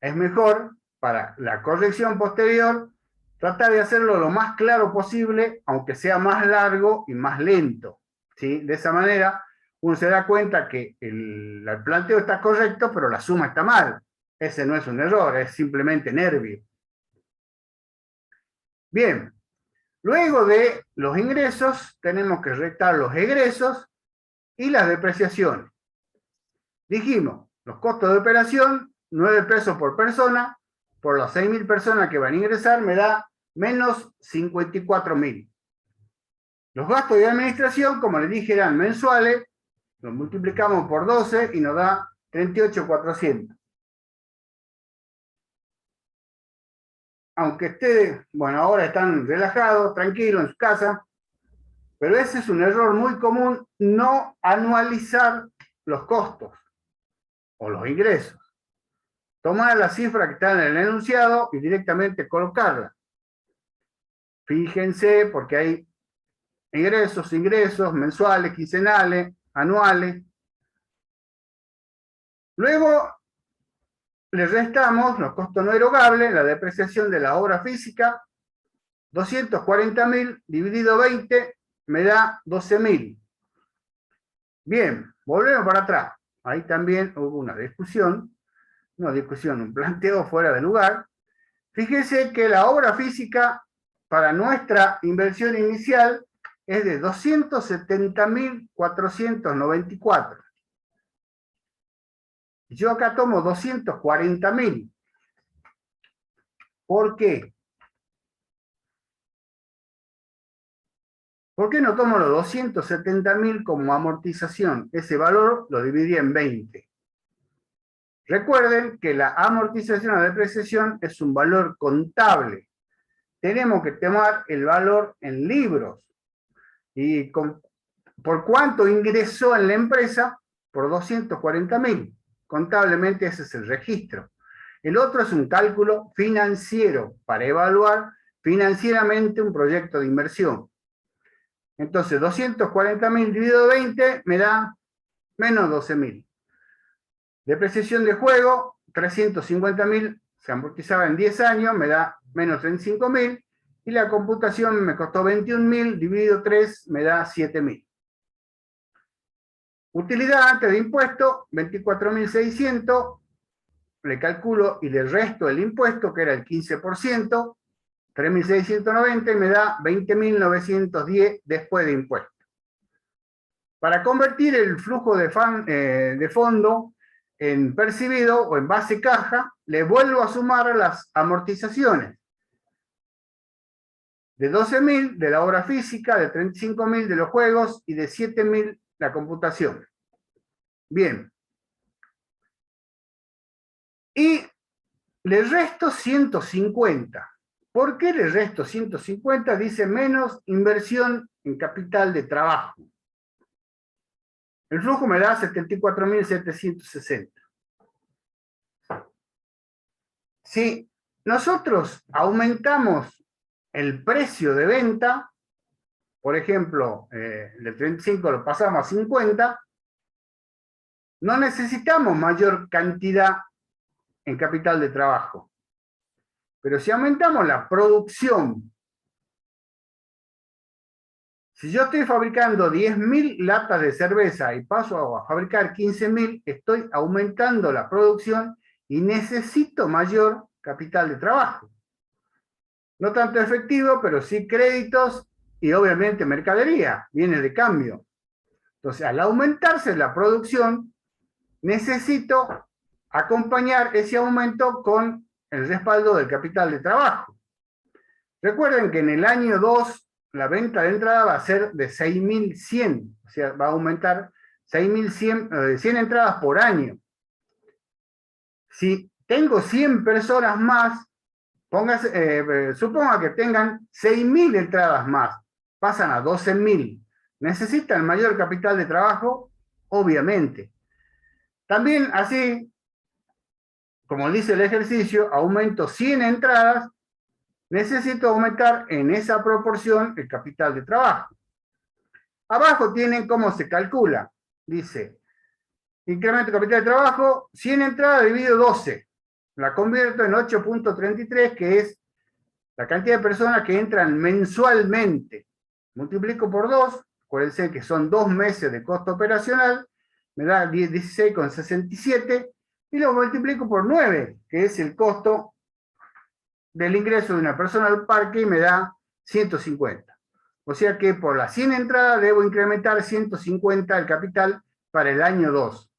Es mejor, para la corrección posterior, tratar de hacerlo lo más claro posible, aunque sea más largo y más lento, ¿sí? De esa manera, uno se da cuenta que el planteo está correcto, pero la suma está mal. Ese no es un error, es simplemente nervio. Bien, luego de los ingresos, tenemos que restar los egresos y las depreciaciones. Dijimos, los costos de operación, 9 pesos por persona, por las 6.000 personas que van a ingresar, me da menos 54.000. Los gastos de administración, como les dije, eran mensuales, los multiplicamos por 12 y nos da 38.400. Aunque ustedes, bueno, ahora están relajados, tranquilos en su casa, pero ese es un error muy común, no anualizar los costos o los ingresos. Tomar la cifra que está en el enunciado y directamente colocarla. Fíjense, porque hay ingresos mensuales, quincenales, anuales. Luego le restamos los costos no erogables, la depreciación de la obra física, 240.000 dividido 20 me da 12.000. Bien, volvemos para atrás. Ahí también hubo una discusión, un planteo fuera de lugar. Fíjese que la obra física para nuestra inversión inicial es de 270.494. Yo acá tomo 240.000. ¿Por qué? ¿Por qué no tomo los 270.000 como amortización? Ese valor lo dividí en 20. Recuerden que la amortización o depreciación es un valor contable. Tenemos que tomar el valor en libros. ¿Y por cuánto ingresó en la empresa? Por 240.000. Contablemente ese es el registro. El otro es un cálculo financiero para evaluar financieramente un proyecto de inversión. Entonces, 240.000 dividido 20 me da menos 12.000. Depreciación de juego, 350.000 se amortizaba en 10 años, me da menos 35.000. Y la computación me costó 21.000, dividido 3 me da 7.000. Utilidad antes de impuesto, 24.600. Le calculo y le resto el impuesto, que era el 15%, 3.690, y me da 20.910 después de impuesto. Para convertir el flujo de fondo en percibido o en base caja, le vuelvo a sumar las amortizaciones. De 12.000 de la obra física, de 35.000 de los juegos y de 7.000 la computación. Bien. Y le resto 150. ¿Por qué le resto 150? Dice menos inversión en capital de trabajo. El flujo me da 74.760. Si nosotros aumentamos el precio de venta, por ejemplo, de 35 lo pasamos a 50, no necesitamos mayor cantidad en capital de trabajo. Pero si aumentamos la producción, si yo estoy fabricando 10.000 latas de cerveza y paso a fabricar 15.000, estoy aumentando la producción y necesito mayor capital de trabajo. No tanto efectivo, pero sí créditos y obviamente mercadería, bienes de cambio. Entonces, al aumentarse la producción, necesito acompañar ese aumento con el respaldo del capital de trabajo. Recuerden que en el año 2 la venta de entrada va a ser de 6.100, o sea, va a aumentar 6.100, 100 entradas por año. Si tengo 100 personas más, suponga que tengan 6.000 entradas más, pasan a 12.000. ¿Necesitan mayor capital de trabajo? Obviamente. También así, como dice el ejercicio, aumento 100 entradas, necesito aumentar en esa proporción el capital de trabajo. Abajo tienen cómo se calcula. Dice, incremento de capital de trabajo, 100 entradas dividido 12. La convierto en 8.33, que es la cantidad de personas que entran mensualmente. Multiplico por 2, acuérdense que son 2 meses de costo operacional, me da 16,67, y lo multiplico por 9, que es el costo del ingreso de una persona al parque, y me da 150. O sea que por las 100 entradas debo incrementar 150 el capital para el año 2.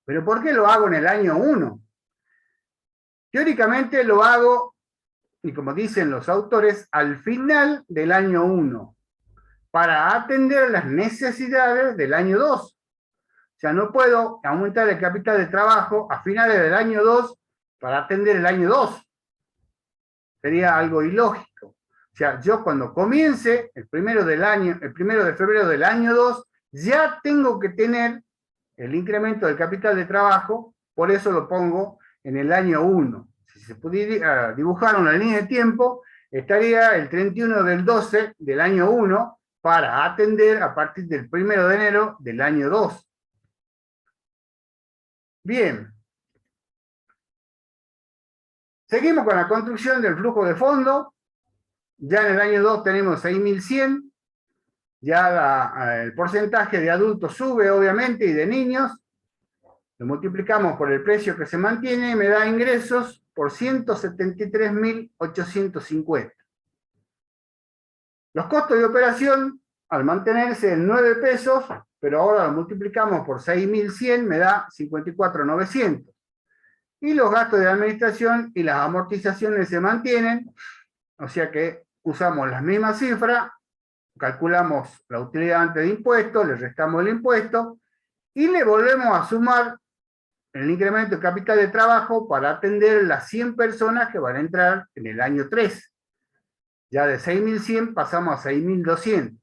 ¿Pero por qué lo hago en el año 1? Teóricamente lo hago, y como dicen los autores, al final del año 1, para atender las necesidades del año 2. O sea, no puedo aumentar el capital de trabajo a finales del año 2 para atender el año 2. Sería algo ilógico. O sea, yo cuando comience el 1 de febrero del año 2, ya tengo que tener el incremento del capital de trabajo, por eso lo pongo en el año 1. Si se pudiera dibujar una línea de tiempo, estaría el 31 del 12 del año 1 para atender a partir del 1 de enero del año 2. Bien. Seguimos con la construcción del flujo de fondo. Ya en el año 2 tenemos 6.100. Ya el porcentaje de adultos sube, obviamente, y de niños. Lo multiplicamos por el precio que se mantiene y me da ingresos por 173.850. Los costos de operación, al mantenerse en 9 pesos, pero ahora lo multiplicamos por 6.100, me da 54.900. Y los gastos de administración y las amortizaciones se mantienen, o sea que usamos las mismas cifras, calculamos la utilidad antes de impuestos, le restamos el impuesto, y le volvemos a sumar el incremento de capital de trabajo para atender las 100 personas que van a entrar en el año 3. Ya de 6.100 pasamos a 6.200.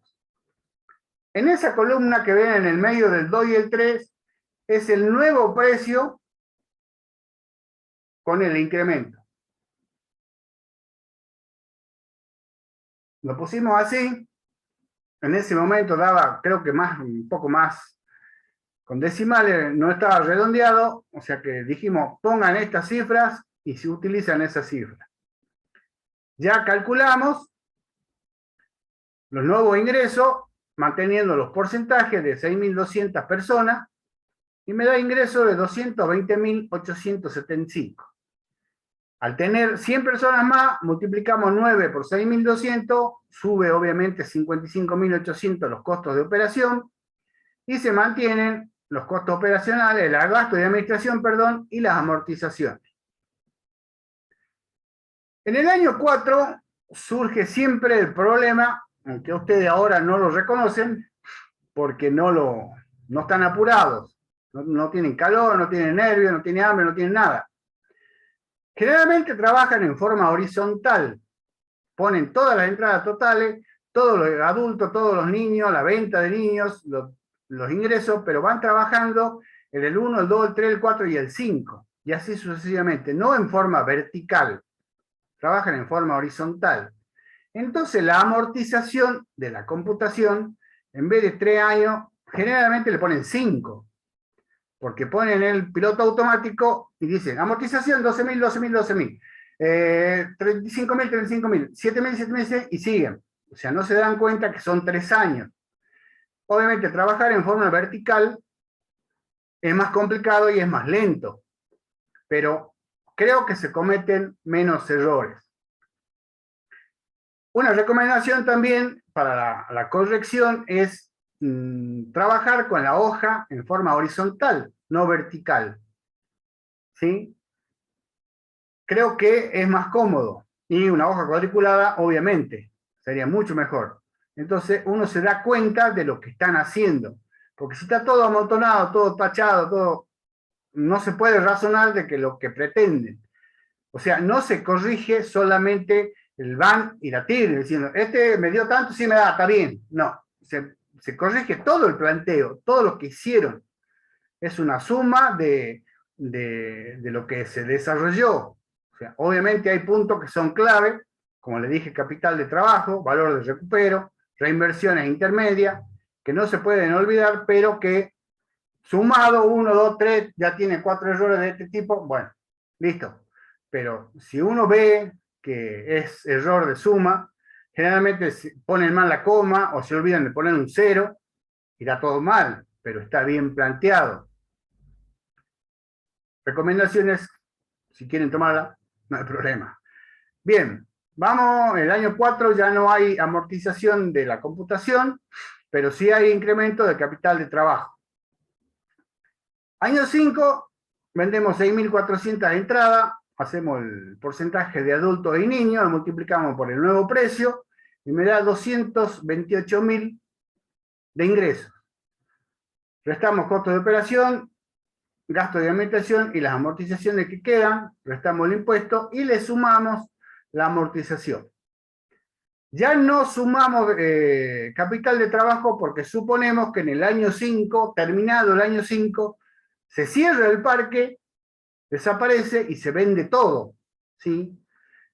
En esa columna que ven en el medio del 2 y el 3, es el nuevo precio con el incremento. Lo pusimos así. En ese momento daba, creo que más, un poco más, con decimales, no estaba redondeado, o sea que dijimos, pongan estas cifras y se utilizan esas cifras. Ya calculamos los nuevos ingresos, manteniendo los porcentajes de 6.200 personas, y me da ingreso de 220.875. Al tener 100 personas más, multiplicamos 9 por 6.200, sube obviamente 55.800 los costos de operación, y se mantienen los costos operacionales, el gasto de administración, perdón, y las amortizaciones. En el año 4 surge siempre el problema, aunque ustedes ahora no lo reconocen, porque no están apurados, no tienen calor, no tienen nervios, no tienen hambre, no tienen nada. Generalmente trabajan en forma horizontal, ponen todas las entradas totales, todos los adultos, todos los niños, la venta de niños, los ingresos, pero van trabajando en el 1, el 2, el 3, el 4 y el 5, y así sucesivamente, no en forma vertical, trabajan en forma horizontal. Entonces la amortización de la computación, en vez de 3 años, generalmente le ponen 5, porque ponen el piloto automático y dicen, amortización 12.000, 12.000, 12.000, 35.000, 35.000, 7.000, 7.000, y siguen. O sea, no se dan cuenta que son 3 años. Obviamente, trabajar en forma vertical es más complicado y es más lento, pero creo que se cometen menos errores. Una recomendación también para la corrección es trabajar con la hoja en forma horizontal, no vertical. ¿Sí? Creo que es más cómodo, y una hoja cuadriculada, obviamente, sería mucho mejor. Entonces uno se da cuenta de lo que están haciendo, porque si está todo amontonado, todo tachado, todo, no se puede razonar de que lo que pretenden. O sea, no se corrige solamente el van y la tigre, diciendo, este me dio tanto, sí me da, está bien. No, se corrige todo el planteo, todo lo que hicieron. Es una suma de lo que se desarrolló. O sea, obviamente hay puntos que son clave, como le dije, capital de trabajo, valor de recupero, reinversiones intermedias, que no se pueden olvidar, pero que sumado 1, 2, 3, ya tiene 4 errores de este tipo, bueno, listo. Pero si uno ve que es error de suma, generalmente ponen mal la coma o se olvidan de poner un 0, irá todo mal, pero está bien planteado. Recomendaciones, si quieren tomarla, no hay problema. Bien, vamos, el año 4 ya no hay amortización de la computación, pero sí hay incremento de capital de trabajo. Año 5, vendemos 6.400 de entrada, hacemos el porcentaje de adultos y niños, lo multiplicamos por el nuevo precio, y me da 228.000 de ingresos. Restamos costos de operación, gasto de administración y las amortizaciones que quedan, restamos el impuesto y le sumamos la amortización. Ya no sumamos capital de trabajo porque suponemos que en el año 5, terminado el año 5, se cierra el parque, desaparece y se vende todo, ¿sí?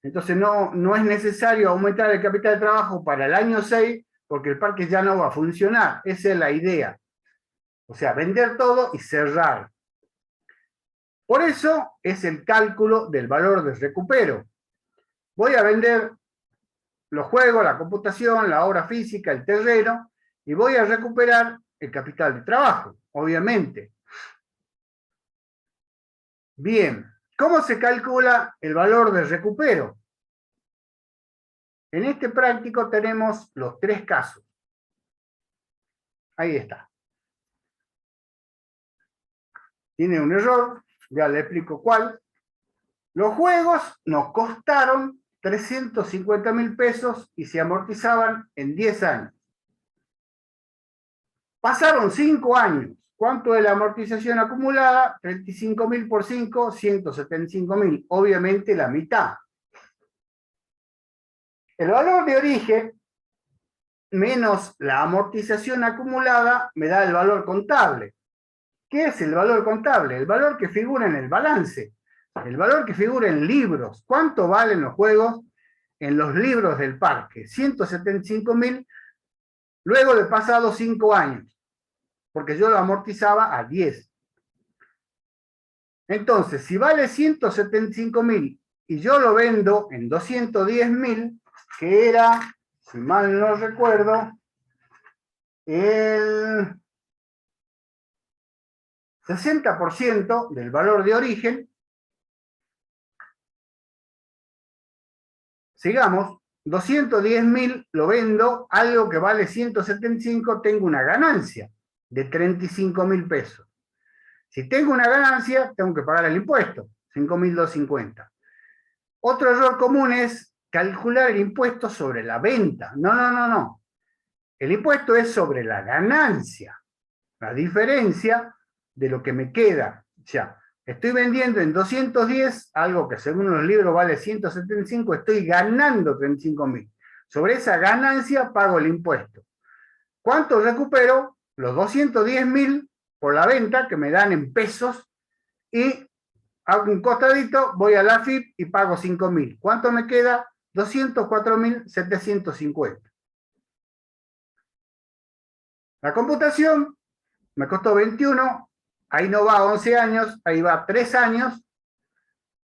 Entonces no es necesario aumentar el capital de trabajo para el año 6 porque el parque ya no va a funcionar. Esa es la idea. O sea, vender todo y cerrar. Por eso es el cálculo del valor de recupero. Voy a vender los juegos, la computación, la obra física, el terreno, y voy a recuperar el capital de trabajo, obviamente. Bien, ¿cómo se calcula el valor de recupero? En este práctico tenemos los 3 casos. Ahí está. Tiene un error, ya le explico cuál. Los juegos nos costaron 350.000 pesos y se amortizaban en 10 años. Pasaron 5 años. ¿Cuánto es la amortización acumulada? 35.000 por 5, 175.000. Obviamente la mitad. El valor de origen menos la amortización acumulada me da el valor contable. ¿Qué es el valor contable? El valor que figura en el balance. El valor que figura en libros. ¿Cuánto valen los juegos en los libros del parque? 175.000 luego de pasados 5 años. Porque yo lo amortizaba a 10. Entonces, si vale 175.000 y yo lo vendo en 210.000, que era, si mal no recuerdo, el 60% del valor de origen, sigamos, 210.000 lo vendo, algo que vale 175, tengo una ganancia de 35.000 pesos. Si tengo una ganancia, tengo que pagar el impuesto, 5.250. Otro error común es calcular el impuesto sobre la venta. No. El impuesto es sobre la ganancia, la diferencia de lo que me queda. O sea, estoy vendiendo en 210, algo que según los libros vale 175, estoy ganando 35.000. Sobre esa ganancia pago el impuesto. ¿Cuánto recupero? Los 210.000 por la venta, que me dan en pesos, y hago un costadito, voy a la AFIP y pago 5.000. ¿Cuánto me queda? 204.750. La computación me costó 21, ahí no va 11 años, ahí va 3 años.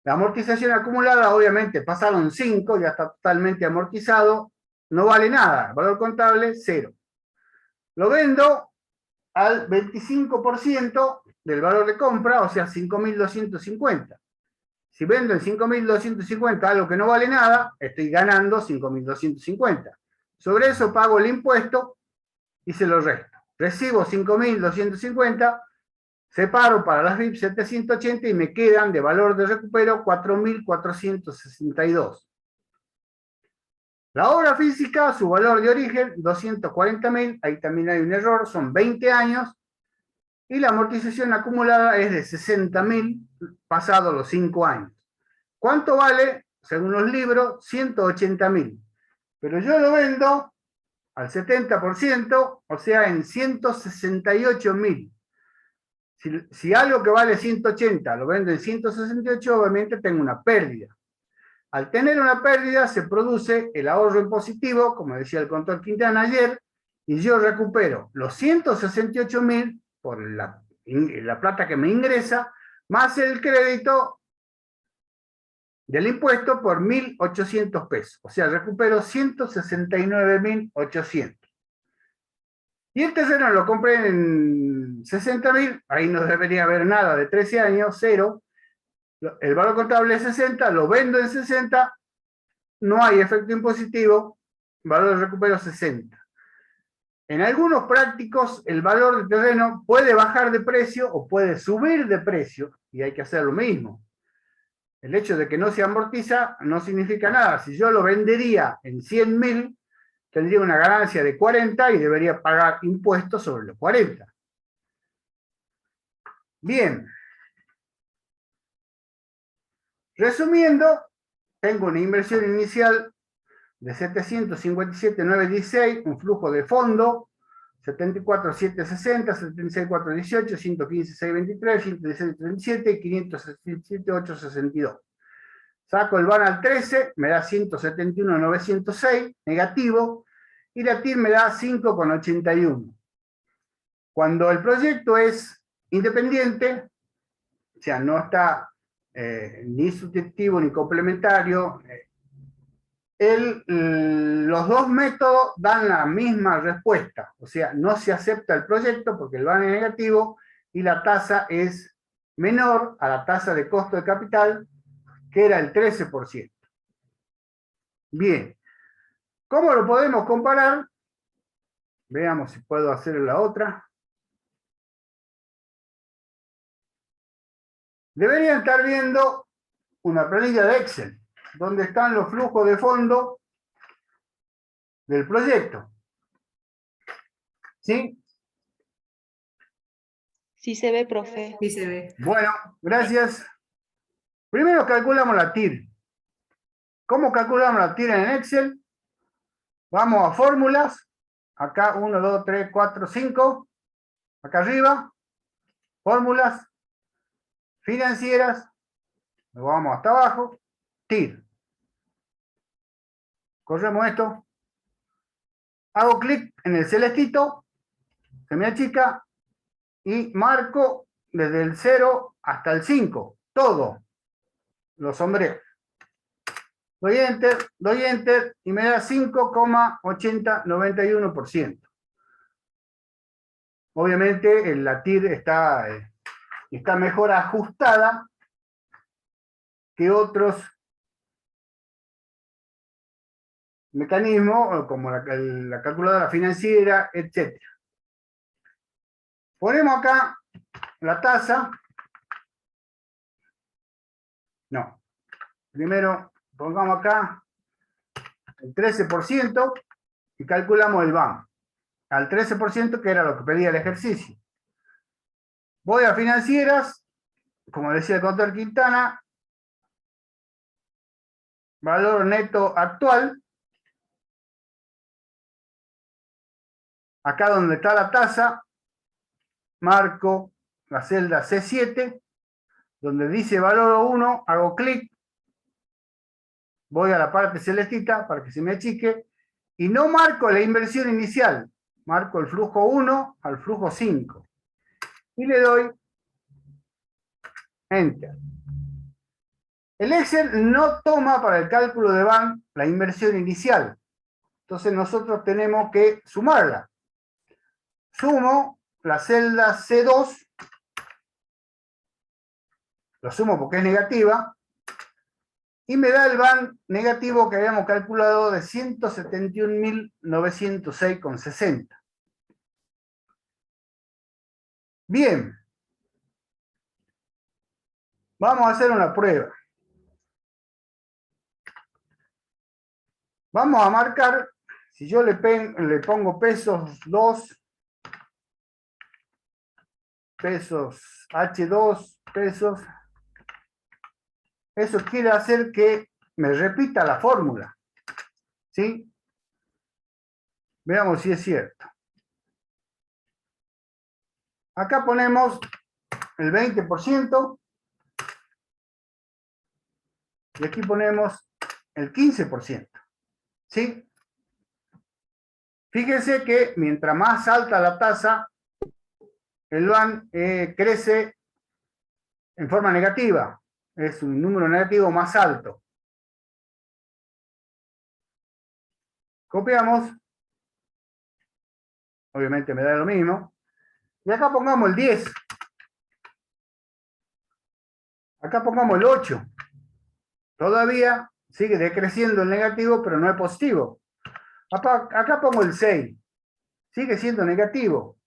La amortización acumulada, obviamente, pasaron 5, ya está totalmente amortizado, no vale nada, valor contable, 0. Lo vendo al 25% del valor de compra, o sea, 5.250. Si vendo en 5.250 algo que no vale nada, estoy ganando 5.250. Sobre eso pago el impuesto y se lo resto. Recibo 5.250, separo para las VIP 780 y me quedan de valor de recupero 4.462. La obra física, su valor de origen, 240.000, ahí también hay un error, son 20 años, y la amortización acumulada es de 60.000 pasados los 5 años. ¿Cuánto vale? Según los libros, 180.000. Pero yo lo vendo al 70%, o sea, en 168.000. Si algo que vale 180 lo vendo en 168, obviamente tengo una pérdida. Al tener una pérdida se produce el ahorro en positivo, como decía el contador Quintana ayer, y yo recupero los 168.000 por la plata que me ingresa, más el crédito del impuesto por 1.800 pesos. O sea, recupero 169.800. Y el terreno lo compré en 60.000, ahí no debería haber nada de 13 años, 0. El valor contable es 60, lo vendo en 60, no hay efecto impositivo, valor de recupero 60. En algunos prácticos el valor del terreno puede bajar de precio o puede subir de precio, y hay que hacer lo mismo. El hecho de que no se amortiza no significa nada. Si yo lo vendería en 100.000, tendría una ganancia de 40 y debería pagar impuestos sobre los 40. Bien. Resumiendo, tengo una inversión inicial de 757.916, un flujo de fondo, 74.760, 76.418, 115.623, 116.37 y 577.862. Saco el VAN al 13, me da 171.906, negativo, y la TIR me da 5.81. Cuando el proyecto es independiente, sea, no está ni sustitutivo ni complementario. Los dos métodos dan la misma respuesta, o sea, no se acepta el proyecto porque el VAN es negativo y la tasa es menor a la tasa de costo de capital, que era el 13%. Bien, ¿cómo lo podemos comparar? Veamos si puedo hacer la otra. Deberían estar viendo una planilla de Excel, donde están los flujos de fondo del proyecto. ¿Sí? Sí se ve, profe. Sí se ve. Bueno, gracias. Primero calculamos la TIR. ¿Cómo calculamos la TIR en Excel? Vamos a fórmulas. Acá 1, 2, 3, 4, 5. Acá arriba. Fórmulas financieras. Nos vamos hasta abajo. TIR. Corremos esto. Hago clic en el celestito. Se me achica. Y marco desde el 0 hasta el 5. Todo. Lo sombreo. Doy enter y me da 5,8091%. Obviamente la TIR está mejor ajustada que otros mecanismos, como la calculadora financiera, etc. Ponemos acá la tasa. No. Primero pongamos acá el 13% y calculamos el VAM. Al 13%, que era lo que pedía el ejercicio. Voy a financieras, como decía el contador Quintana, valor neto actual. Acá donde está la tasa, marco la celda C7, donde dice valor 1, hago clic, voy a la parte celestita para que se me achique, y no marco la inversión inicial, marco el flujo 1 al flujo 5, y le doy Enter. El Excel no toma para el cálculo de VAN la inversión inicial, entonces nosotros tenemos que sumarla. Sumo la celda C2, lo sumo porque es negativa, y me da el VAN negativo que habíamos calculado de 171.906,60. Bien. Vamos a hacer una prueba. Vamos a marcar, si yo le pongo pesos 2, pesos H2, pesos, eso quiere hacer que me repita la fórmula. ¿Sí? Veamos si es cierto. Acá ponemos el 20%. Y aquí ponemos el 15%. ¿Sí? Fíjense que mientras más alta la tasa, el VAN crece en forma negativa. Es un número negativo más alto. Copiamos. Obviamente me da lo mismo. Y acá pongamos el 10. Acá pongamos el 8. Todavía sigue decreciendo el negativo, pero no es positivo. Acá pongo el 6. Sigue siendo negativo.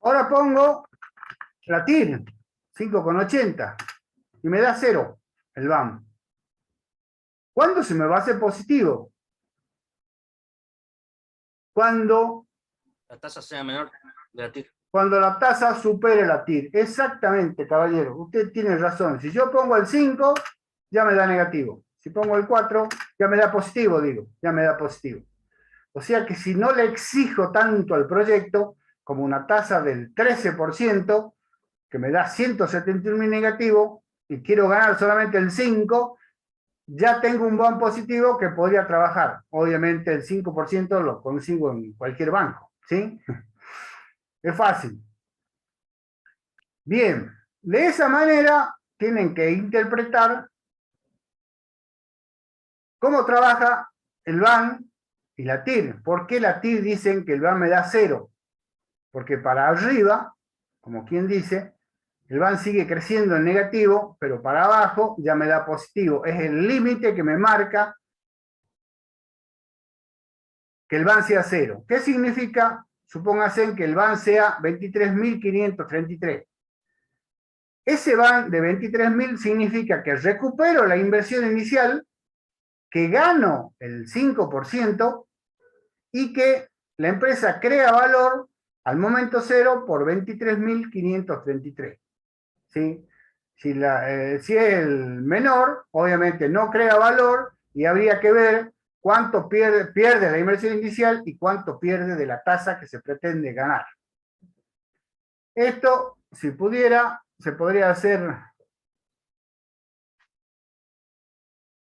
Ahora pongo la TIR, 5,80. Y me da 0 el VAM. ¿Cuándo se me va a hacer positivo? Cuando la tasa sea menor de la TIR. Cuando la tasa supere la TIR. Exactamente, caballero. Usted tiene razón. Si yo pongo el 5, ya me da negativo. Si pongo el 4, ya me da positivo, digo. Ya me da positivo. O sea que si no le exijo tanto al proyecto, como una tasa del 13%, que me da 171.000 negativo, y quiero ganar solamente el 5, ya tengo un VAM positivo que podría trabajar. Obviamente el 5% lo consigo en cualquier banco. ¿Sí? Es fácil. Bien, De esa manera tienen que interpretar cómo trabaja el BAN y la TIR. ¿Por qué la TIR dicen que el BAN me da 0? Porque para arriba, como quien dice, el BAN sigue creciendo en negativo, pero para abajo ya me da positivo. Es el límite que me marca que el BAN sea 0. ¿Qué significa? Supóngase que el BAN sea 23.533. Ese BAN de 23.000 significa que recupero la inversión inicial, que gano el 5% y que la empresa crea valor al momento 0 por 23.533. ¿Sí? Si es el menor, obviamente no crea valor y habría que ver cuánto pierde la inversión inicial y cuánto pierde de la tasa que se pretende ganar. Esto, si pudiera, se podría hacer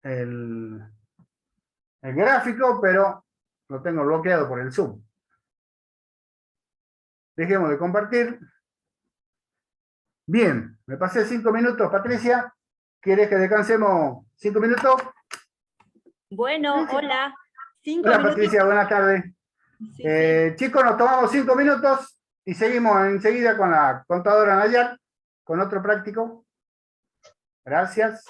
el gráfico, pero lo tengo bloqueado por el Zoom. Dejemos de compartir. Bien, me pasé 5 minutos, Patricia. ¿Quieres que descansemos 5 minutos? Bueno, hola. 5 Hola, minutitos. Patricia, buenas tardes. Sí, sí. Chicos, nos tomamos 5 minutos y seguimos enseguida con la contadora Nayar, con otro práctico. Gracias.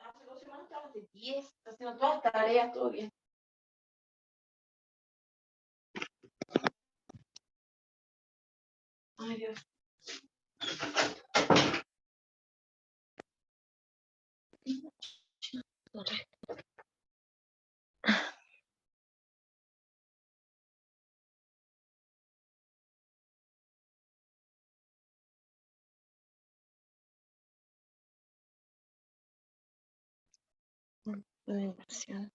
Hace 2 semanas estabas de 10, haciendo todas las tareas, todo bien. Ay, Dios. Inversión.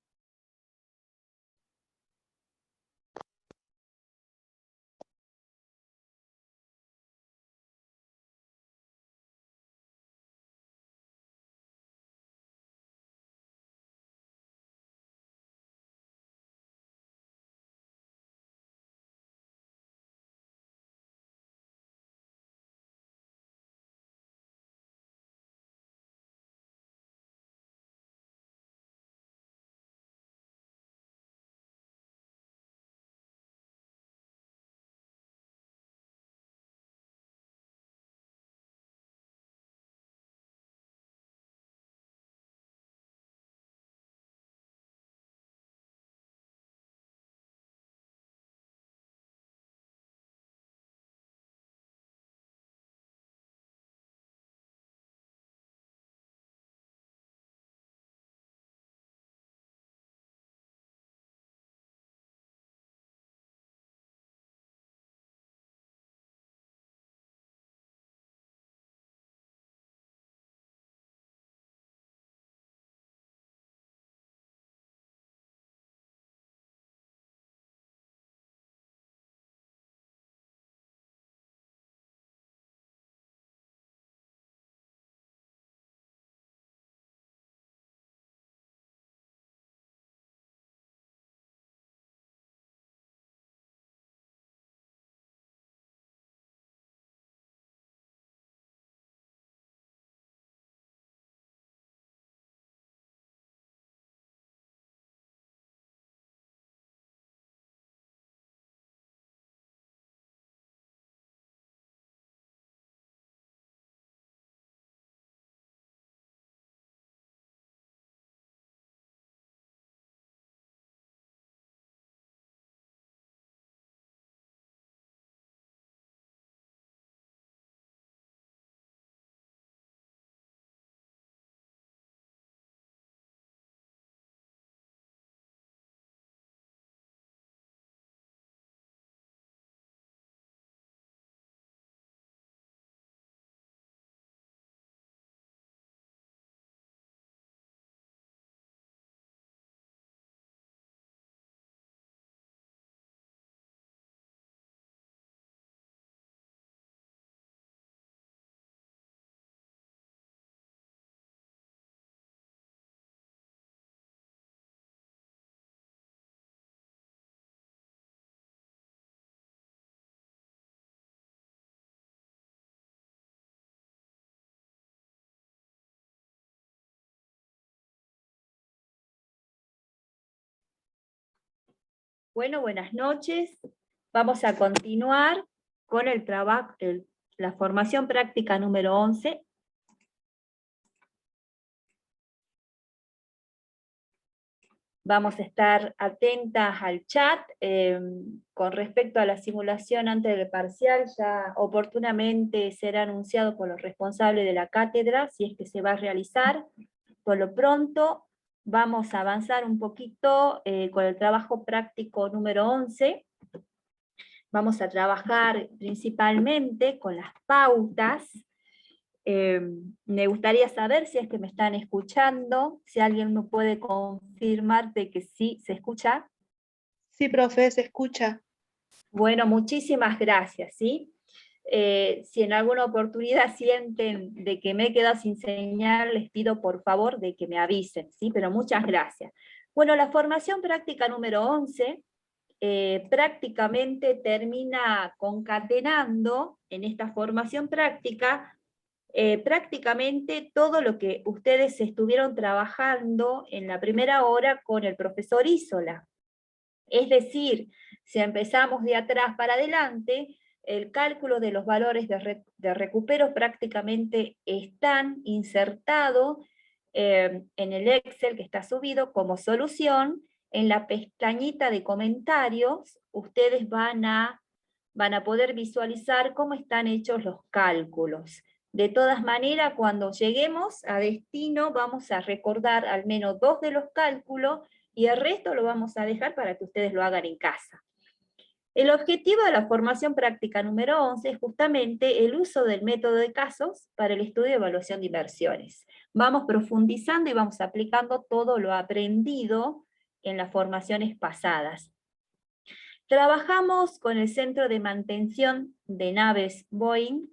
Bueno, buenas noches. Vamos a continuar con el trabajo, la formación práctica número 11. Vamos a estar atentas al chat. Con respecto a la simulación antes del parcial, ya oportunamente será anunciado por los responsables de la cátedra si es que se va a realizar. Por lo pronto, vamos a avanzar un poquito con el trabajo práctico número 11. Vamos a trabajar principalmente con las pautas. Me gustaría saber si es que me están escuchando, si alguien me puede confirmar de que sí se escucha. Sí, profe, se escucha. Bueno, muchísimas gracias, ¿sí? Si en alguna oportunidad sienten de que me he quedado sin señal, les pido por favor de que me avisen, ¿sí? Pero muchas gracias. Bueno, la formación práctica número 11 prácticamente termina concatenando en esta formación práctica prácticamente todo lo que ustedes estuvieron trabajando en la primera hora con el profesor Isola. Es decir, si empezamos de atrás para adelante, el cálculo de los valores de recupero prácticamente están insertados en el Excel que está subido como solución. En la pestañita de comentarios, ustedes van a poder visualizar cómo están hechos los cálculos. De todas maneras, cuando lleguemos a destino, vamos a recordar al menos 2 de los cálculos, y el resto lo vamos a dejar para que ustedes lo hagan en casa. El objetivo de la formación práctica número 11 es justamente el uso del método de casos para el estudio y evaluación de inversiones. Vamos profundizando y vamos aplicando todo lo aprendido en las formaciones pasadas. Trabajamos con el Centro de Mantención de Naves Boeing,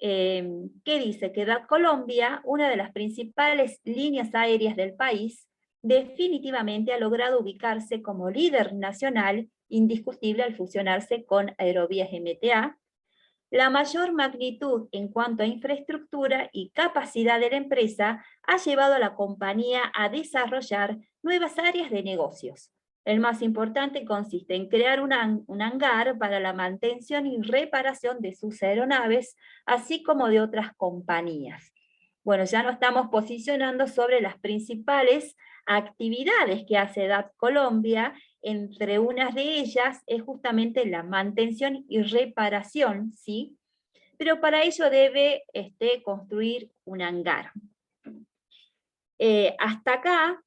que dice que DAT Colombia, una de las principales líneas aéreas del país, definitivamente ha logrado ubicarse como líder nacional indiscutible al fusionarse con Aerovías MTA. La mayor magnitud en cuanto a infraestructura y capacidad de la empresa ha llevado a la compañía a desarrollar nuevas áreas de negocios. El más importante consiste en crear un hangar para la mantención y reparación de sus aeronaves, así como de otras compañías. Bueno, ya nos estamos posicionando sobre las principales actividades que hace DAT Colombia. Entre unas de ellas es justamente la mantención y reparación, ¿sí? Pero para ello debe construir un hangar. Hasta acá,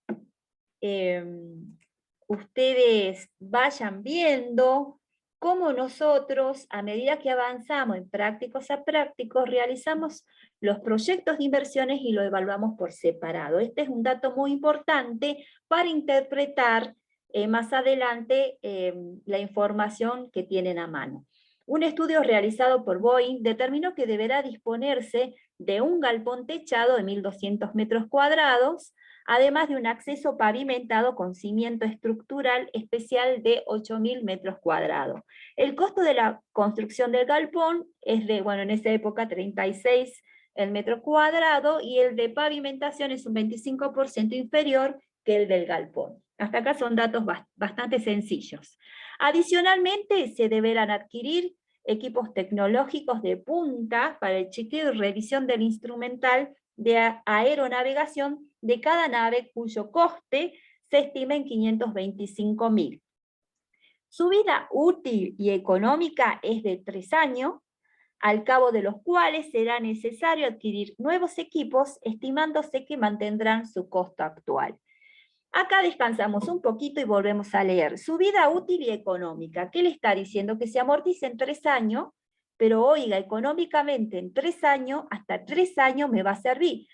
ustedes vayan viendo cómo nosotros, a medida que avanzamos en prácticos a prácticos, realizamos los proyectos de inversiones y lo evaluamos por separado. Este es un dato muy importante para interpretar más adelante la información que tienen a mano. Un estudio realizado por Boeing determinó que deberá disponerse de un galpón techado de 1.200 metros cuadrados, además de un acceso pavimentado con cimiento estructural especial de 8.000 metros cuadrados. El costo de la construcción del galpón es de, bueno, en esa época 36 el metro cuadrado, y el de pavimentación es un 25% inferior que el del galpón. Hasta acá son datos bastante sencillos. Adicionalmente, se deberán adquirir equipos tecnológicos de punta para el chequeo y revisión del instrumental de aeronavegación de cada nave, cuyo coste se estima en 525.000. Su vida útil y económica es de 3 años, al cabo de los cuales será necesario adquirir nuevos equipos, estimándose que mantendrán su costo actual. Acá descansamos un poquito y volvemos a leer. Su vida útil y económica. ¿Qué le está diciendo? Que se amortiza en 3 años, pero oiga, económicamente en 3 años, hasta 3 años me va a servir.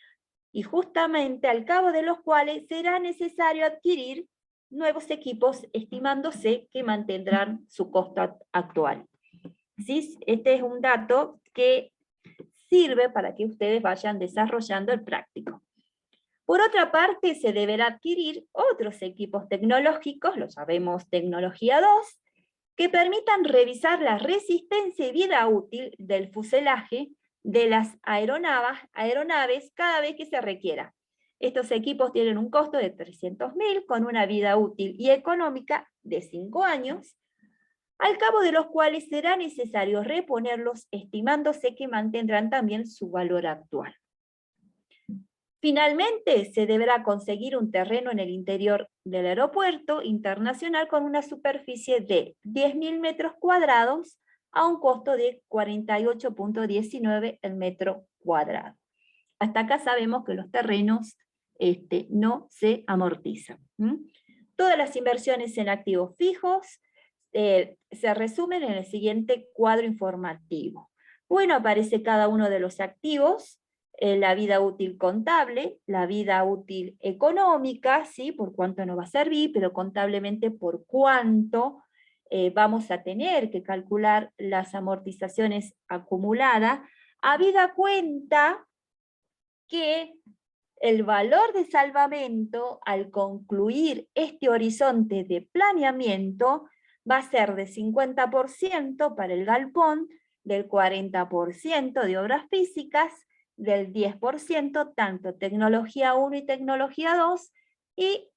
Y justamente al cabo de los cuales será necesario adquirir nuevos equipos, estimándose que mantendrán su costo actual. ¿Sí? Este es un dato que sirve para que ustedes vayan desarrollando el práctico. Por otra parte, se deberá adquirir otros equipos tecnológicos, lo sabemos tecnología 2, que permitan revisar la resistencia y vida útil del fuselaje de las aeronaves cada vez que se requiera. Estos equipos tienen un costo de 300.000 con una vida útil y económica de 5 años, al cabo de los cuales será necesario reponerlos, estimándose que mantendrán también su valor actual. Finalmente, se deberá conseguir un terreno en el interior del aeropuerto internacional con una superficie de 10.000 metros cuadrados a un costo de 48.19 el metro cuadrado. Hasta acá sabemos que los terrenos no se amortizan. Todas las inversiones en activos fijos se resumen en el siguiente cuadro informativo. Bueno, aparece cada uno de los activos, la vida útil contable, la vida útil económica, ¿sí? Por cuánto nos va a servir, pero contablemente por cuánto vamos a tener que calcular las amortizaciones acumuladas, habida cuenta que el valor de salvamento al concluir este horizonte de planeamiento va a ser de 50% para el galpón, del 40% de obras físicas, del 10% tanto tecnología 1 y tecnología 2 y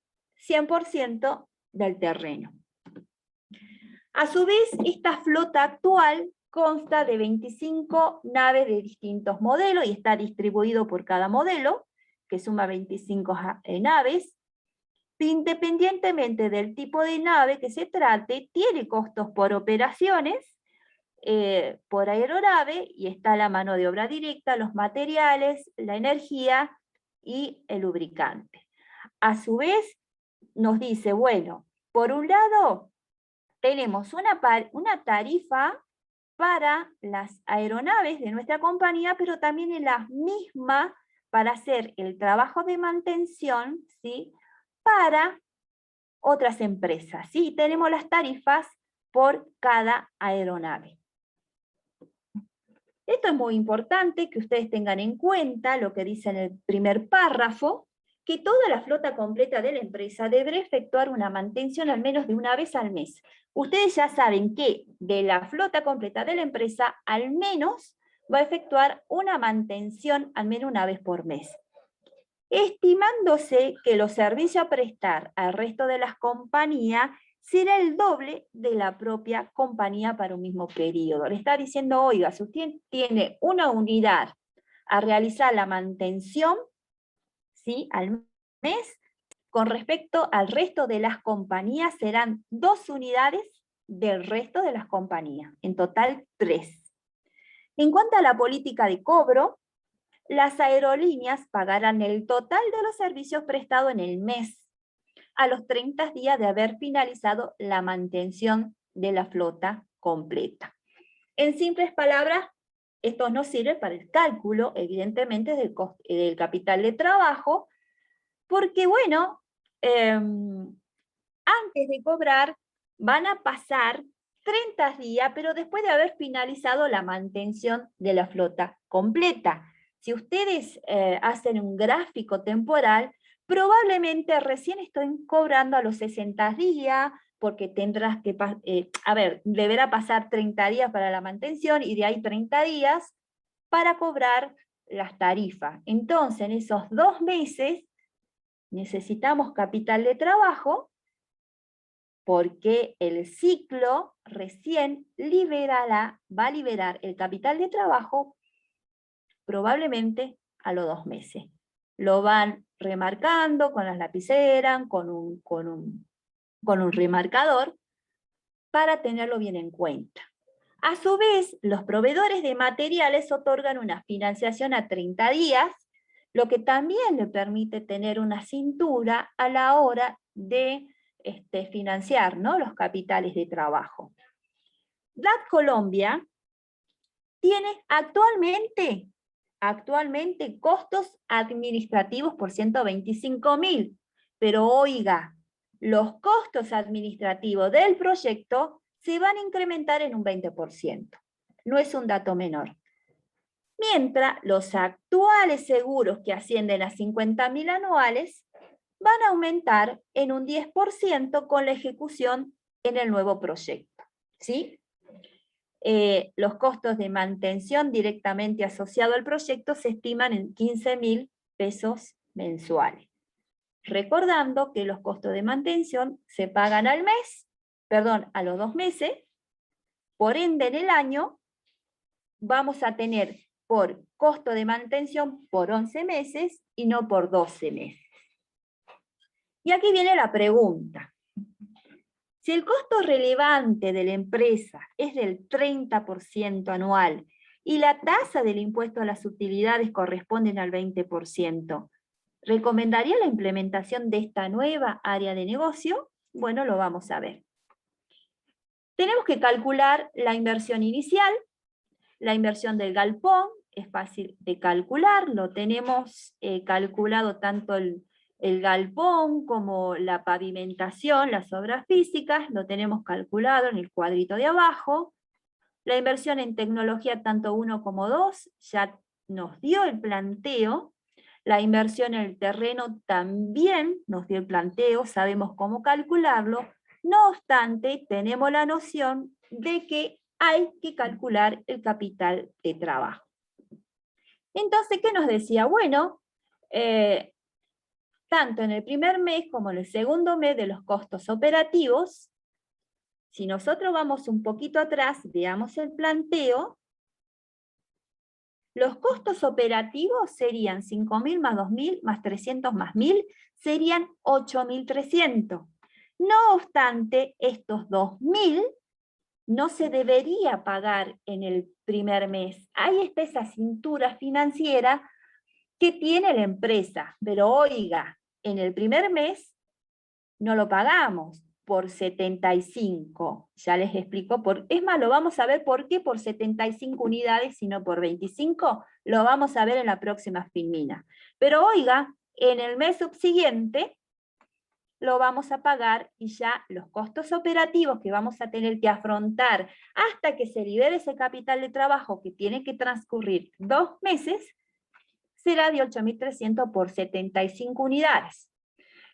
100% del terreno. A su vez, esta flota actual consta de 25 naves de distintos modelos y está distribuido por cada modelo, que suma 25 naves. Independientemente del tipo de nave que se trate, tiene costos por operaciones, por aeronave, y está la mano de obra directa, los materiales, la energía y el lubricante. A su vez, nos dice, bueno, por un lado, tenemos una tarifa para las aeronaves de nuestra compañía, pero también en la misma para hacer el trabajo de mantención, ¿sí?, para otras empresas, ¿sí? Tenemos las tarifas por cada aeronave. Esto es muy importante que ustedes tengan en cuenta lo que dice en el primer párrafo, que toda la flota completa de la empresa deberá efectuar una mantención al menos de una vez al mes. Ustedes ya saben que de la flota completa de la empresa, al menos va a efectuar una mantención al menos una vez por mes, estimándose que los servicios a prestar al resto de las compañías será el doble de la propia compañía para un mismo periodo. Le está diciendo, oiga, si usted tiene una unidad a realizar la mantención, ¿sí?, al mes, con respecto al resto de las compañías serán 2 unidades del resto de las compañías, en total 3. En cuanto a la política de cobro, las aerolíneas pagarán el total de los servicios prestados en el mes, a los 30 días de haber finalizado la mantención de la flota completa. En simples palabras, esto nos sirve para el cálculo, evidentemente, del capital de trabajo, porque, bueno, antes de cobrar van a pasar 30 días, pero después de haber finalizado la mantención de la flota completa. Si ustedes hacen un gráfico temporal, probablemente recién estén cobrando a los 60 días, porque tendrás que, deberá pasar 30 días para la mantención y de ahí 30 días para cobrar las tarifas. Entonces, en esos 2 meses necesitamos capital de trabajo, porque el ciclo recién va a liberar el capital de trabajo probablemente a los 2 meses. Lo van remarcando con las lapiceras, con un remarcador, para tenerlo bien en cuenta. A su vez, los proveedores de materiales otorgan una financiación a 30 días, lo que también le permite tener una cintura a la hora de financiar, ¿no?, los capitales de trabajo. DAT Colombia tiene actualmente costos administrativos por 125.000, pero oiga, los costos administrativos del proyecto se van a incrementar en un 20%. No es un dato menor. Mientras los actuales seguros, que ascienden a 50.000 anuales, van a aumentar en un 10% con la ejecución en el nuevo proyecto, ¿sí? Los costos de mantención directamente asociados al proyecto se estiman en 15.000 pesos mensuales. Recordando que los costos de mantención se pagan al mes, perdón, a los 2 meses, por ende en el año vamos a tener por costo de mantención por 11 meses y no por 12 meses. Y aquí viene la pregunta. Si el costo relevante de la empresa es del 30% anual y la tasa del impuesto a las utilidades corresponde al 20%, ¿recomendaría la implementación de esta nueva área de negocio? Bueno, lo vamos a ver. Tenemos que calcular la inversión inicial, la inversión del galpón, es fácil de calcular, lo tenemos calculado tanto el galpón como la pavimentación, las obras físicas, lo tenemos calculado en el cuadrito de abajo. La inversión en tecnología tanto 1 como 2 ya nos dio el planteo. La inversión en el terreno también nos dio el planteo, sabemos cómo calcularlo. No obstante, tenemos la noción de que hay que calcular el capital de trabajo. Entonces, ¿qué nos decía? Bueno, tanto en el primer mes como en el segundo mes de los costos operativos, si nosotros vamos un poquito atrás, veamos el planteo, los costos operativos serían 5.000 más 2.000 más 300 más 1.000, serían 8.300. No obstante, estos 2.000 no se debería pagar en el primer mes. Ahí está esa cintura financiera que tiene la empresa, pero oiga, en el primer mes no lo pagamos por 75, ya les explico, es más, lo vamos a ver por qué por 75 unidades y no por 25, lo vamos a ver en la próxima filmina. Pero oiga, en el mes subsiguiente lo vamos a pagar y ya los costos operativos que vamos a tener que afrontar hasta que se libere ese capital de trabajo que tiene que transcurrir 2 meses, será de 8.300 por 75 unidades.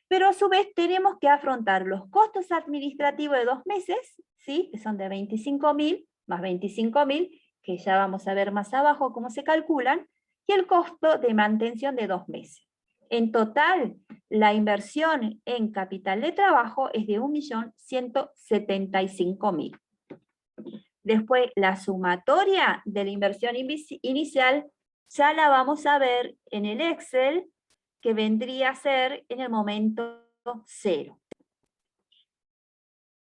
Pero a su vez tenemos que afrontar los costos administrativos de 2 meses, ¿sí? Que son de 25.000 más 25.000, que ya vamos a ver más abajo cómo se calculan, y el costo de mantención de 2 meses. En total, la inversión en capital de trabajo es de 1.175.000. Después, la sumatoria de la inversión inicial ya la vamos a ver en el Excel, que vendría a ser en el momento 0.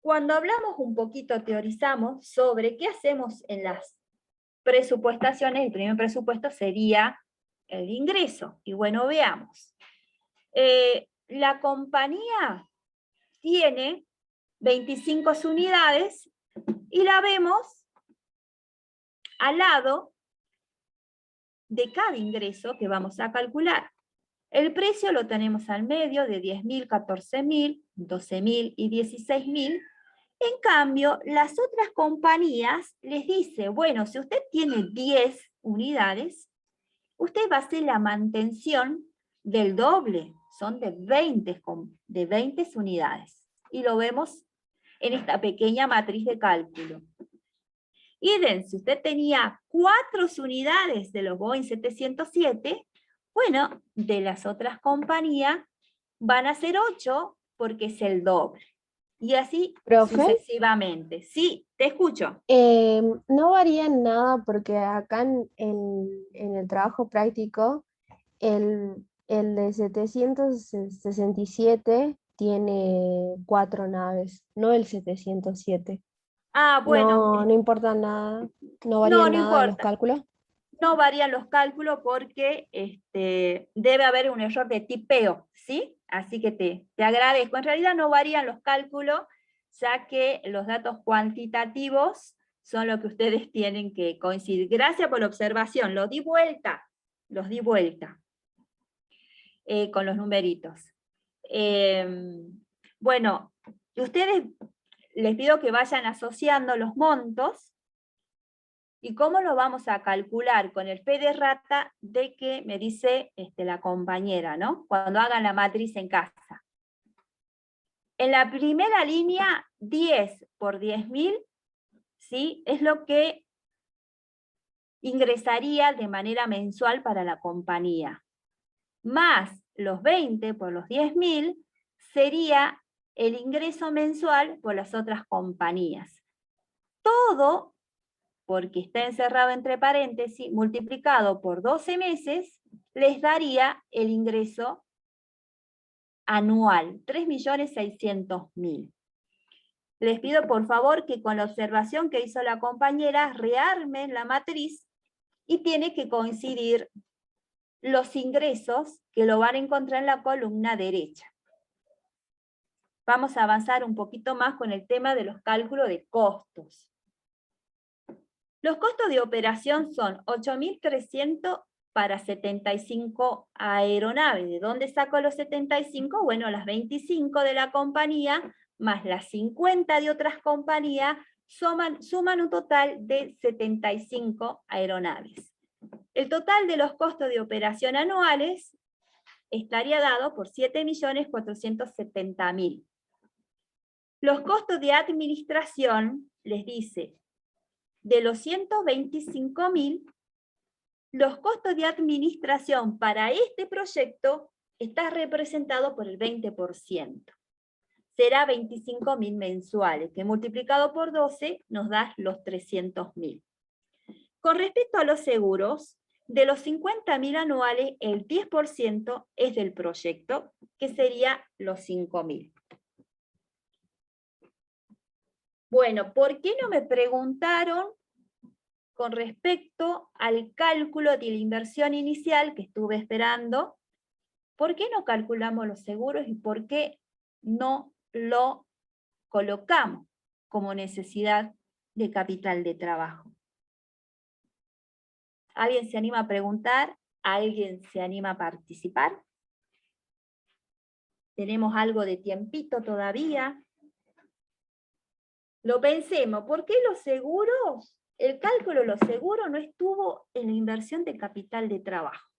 Cuando hablamos un poquito, teorizamos sobre qué hacemos en las presupuestaciones, el primer presupuesto sería el ingreso. Y bueno, veamos. La compañía tiene 25 unidades y la vemos al lado de cada ingreso que vamos a calcular. El precio lo tenemos al medio de 10.000, 14.000, 12.000 y 16.000. En cambio, las otras compañías les dice, bueno, si usted tiene 10 unidades, usted va a hacer la mantención del doble, son de 20 unidades. Y lo vemos en esta pequeña matriz de cálculo. Y si usted tenía 4 unidades de los Boeing 707, bueno, de las otras compañías van a ser 8 porque es el doble. Y así sucesivamente. Sí, te escucho. No varía en nada porque acá en el trabajo práctico, el de 767 tiene 4 naves, no el 707. Ah, bueno. No importa nada, no varía nada los cálculos. No varían los cálculos porque debe haber un error de tipeo, ¿sí? Así que te agradezco. En realidad no varían los cálculos, ya que los datos cuantitativos son lo que ustedes tienen que coincidir. Gracias por la observación, los di vuelta con los numeritos. Bueno, ustedes les pido que vayan asociando los montos. ¿Y cómo lo vamos a calcular? Con el P de rata de que me dice la compañera, ¿no? Cuando hagan la matriz en casa. En la primera línea, 10 por 10.000, ¿sí? Es lo que ingresaría de manera mensual para la compañía. Más los 20 por los 10.000 sería el ingreso mensual por las otras compañías. Todo, porque está encerrado entre paréntesis, multiplicado por 12 meses, les daría el ingreso anual, 3.600.000. Les pido por favor que con la observación que hizo la compañera rearmen la matriz y tiene que coincidir los ingresos que lo van a encontrar en la columna derecha. Vamos a avanzar un poquito más con el tema de los cálculos de costos. Los costos de operación son 8.300 para 75 aeronaves. ¿De dónde saco los 75? Bueno, las 25 de la compañía más las 50 de otras compañías suman un total de 75 aeronaves. El total de los costos de operación anuales estaría dado por 7.470.000. Los costos de administración, les dice, de los 125.000, los costos de administración para este proyecto está representado por el 20%. Será 25.000 mensuales, que multiplicado por 12 nos da los 300.000. Con respecto a los seguros, de los 50.000 anuales, el 10% es del proyecto, que sería los 5.000. Bueno, ¿por qué no me preguntaron con respecto al cálculo de la inversión inicial que estuve esperando? ¿Por qué no calculamos los seguros y por qué no lo colocamos como necesidad de capital de trabajo? ¿Alguien se anima a preguntar? ¿Alguien se anima a participar? ¿Tenemos algo de tiempito todavía? Lo pensemos, ¿por qué los seguros, el cálculo de los seguros no estuvo en la inversión de capital de trabajo?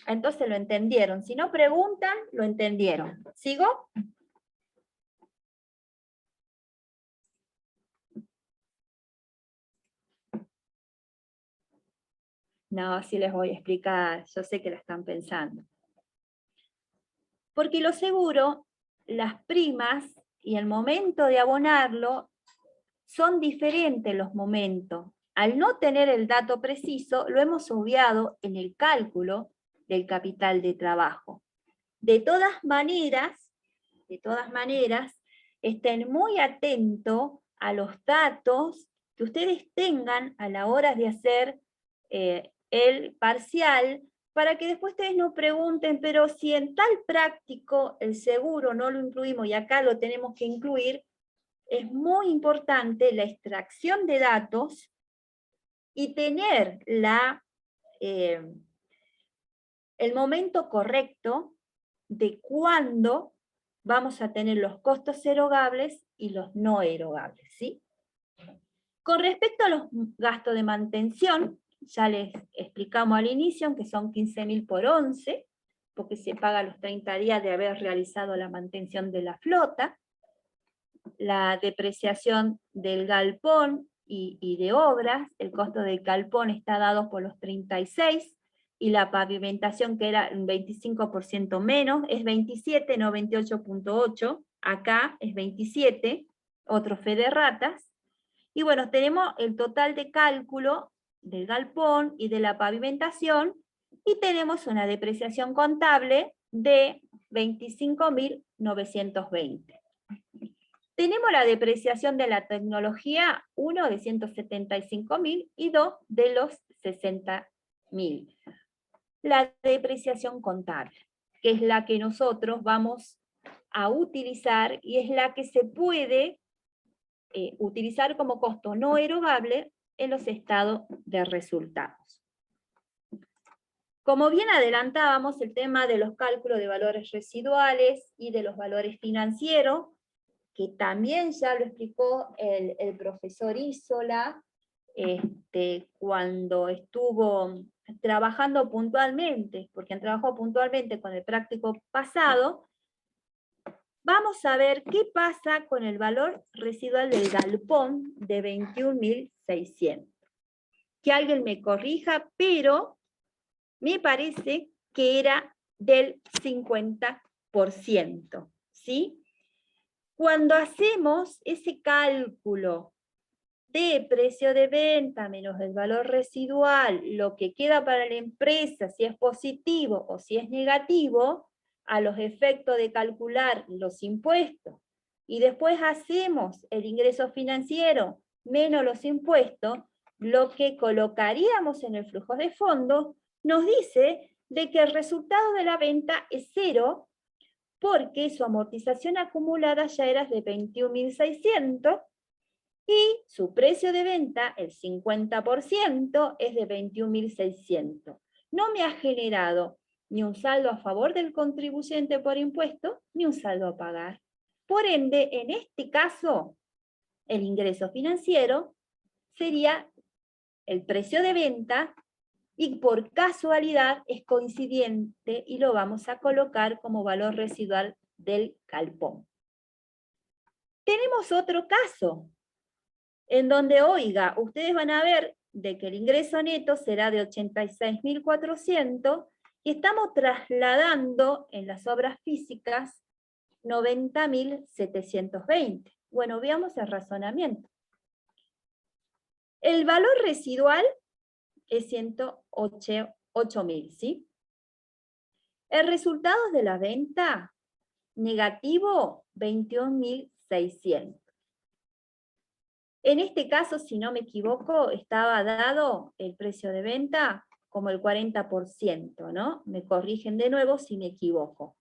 Entonces lo entendieron. Si no preguntan, lo entendieron. ¿Sigo? No, sí les voy a explicar. Yo sé que la están pensando. Porque lo seguro, las primas y el momento de abonarlo son diferentes los momentos. Al no tener el dato preciso, lo hemos obviado en el cálculo del capital de trabajo. De todas maneras, estén muy atentos a los datos que ustedes tengan a la hora de hacer el parcial, para que después ustedes no pregunten, pero si en tal práctico el seguro no lo incluimos y acá lo tenemos que incluir, es muy importante la extracción de datos y tener el momento correcto de cuándo vamos a tener los costos erogables y los no erogables, ¿sí? Con respecto a los gastos de mantención, ya les explicamos al inicio que son 15.000 por 11, porque se paga los 30 días de haber realizado la mantención de la flota. La depreciación del galpón y de obras, el costo del galpón está dado por los 36, y la pavimentación, que era un 25% menos, es 27, no 28.8, acá es 27, otro fe de ratas. Y bueno, tenemos el total de cálculo del galpón y de la pavimentación, y tenemos una depreciación contable de 25.920. Tenemos la depreciación de la tecnología, 1 de 175.000 y 2 de los 60.000. La depreciación contable, que es la que nosotros vamos a utilizar y es la que se puede utilizar como costo no erogable en los estados de resultados. Como bien adelantábamos, el tema de los cálculos de valores residuales y de los valores financieros, que también ya lo explicó el profesor Isola, cuando estuvo trabajando puntualmente, porque han trabajado puntualmente con el práctico pasado. Vamos a ver qué pasa con el valor residual del galpón de 21.600. que alguien me corrija, pero me parece que era del 50%, ¿sí? Cuando hacemos ese cálculo de precio de venta menos el valor residual, lo que queda para la empresa, si es positivo o si es negativo, a los efectos de calcular los impuestos, y después hacemos el ingreso financiero menos los impuestos, lo que colocaríamos en el flujo de fondos nos dice de que el resultado de la venta es 0, porque su amortización acumulada ya era de 21.600, y su precio de venta, el 50%, es de 21.600. No me ha generado ni un saldo a favor del contribuyente por impuesto, ni un saldo a pagar. Por ende, en este caso, el ingreso financiero sería el precio de venta, y por casualidad es coincidente y lo vamos a colocar como valor residual del galpón. Tenemos otro caso, en donde, oiga, ustedes van a ver de que el ingreso neto será de 86.400 y estamos trasladando en las obras físicas 90.720. Bueno, veamos el razonamiento. El valor residual es 108.000, ¿sí? El resultado de la venta negativo, 21.600. En este caso, si no me equivoco, estaba dado el precio de venta como el 40%, ¿no? Me corrigen de nuevo si me equivoco.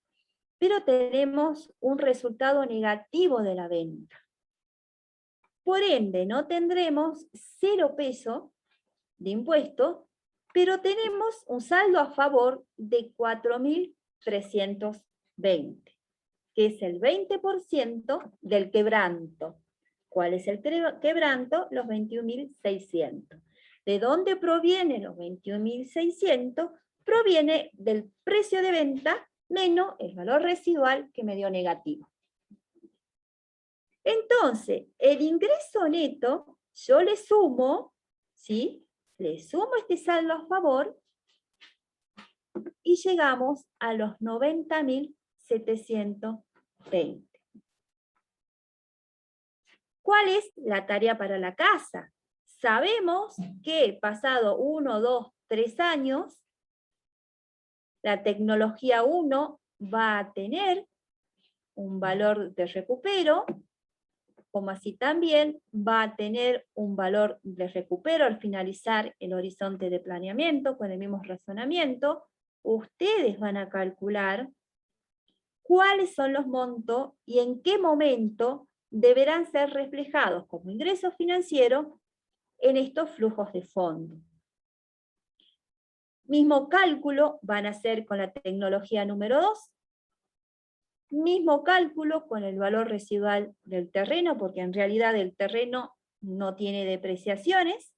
Pero tenemos un resultado negativo de la venta. Por ende, no tendremos 0 pesos de impuesto, pero tenemos un saldo a favor de 4.320, que es el 20% del quebranto. ¿Cuál es el quebranto? Los 21.600. ¿De dónde provienen los 21.600? Proviene del precio de venta menos el valor residual que me dio negativo. Entonces, el ingreso neto, yo le sumo, ¿sí? Le sumo este saldo a favor y llegamos a los 90.720. ¿Cuál es la tarea para la casa? Sabemos que pasado 1, 2, 3 años, la tecnología 1 va a tener un valor de recupero, como así también va a tener un valor de recupero al finalizar el horizonte de planeamiento con el mismo razonamiento. Ustedes van a calcular cuáles son los montos y en qué momento deberán ser reflejados como ingresos financieros en estos flujos de fondo. Mismo cálculo van a hacer con la tecnología número 2, mismo cálculo con el valor residual del terreno, porque en realidad el terreno no tiene depreciaciones.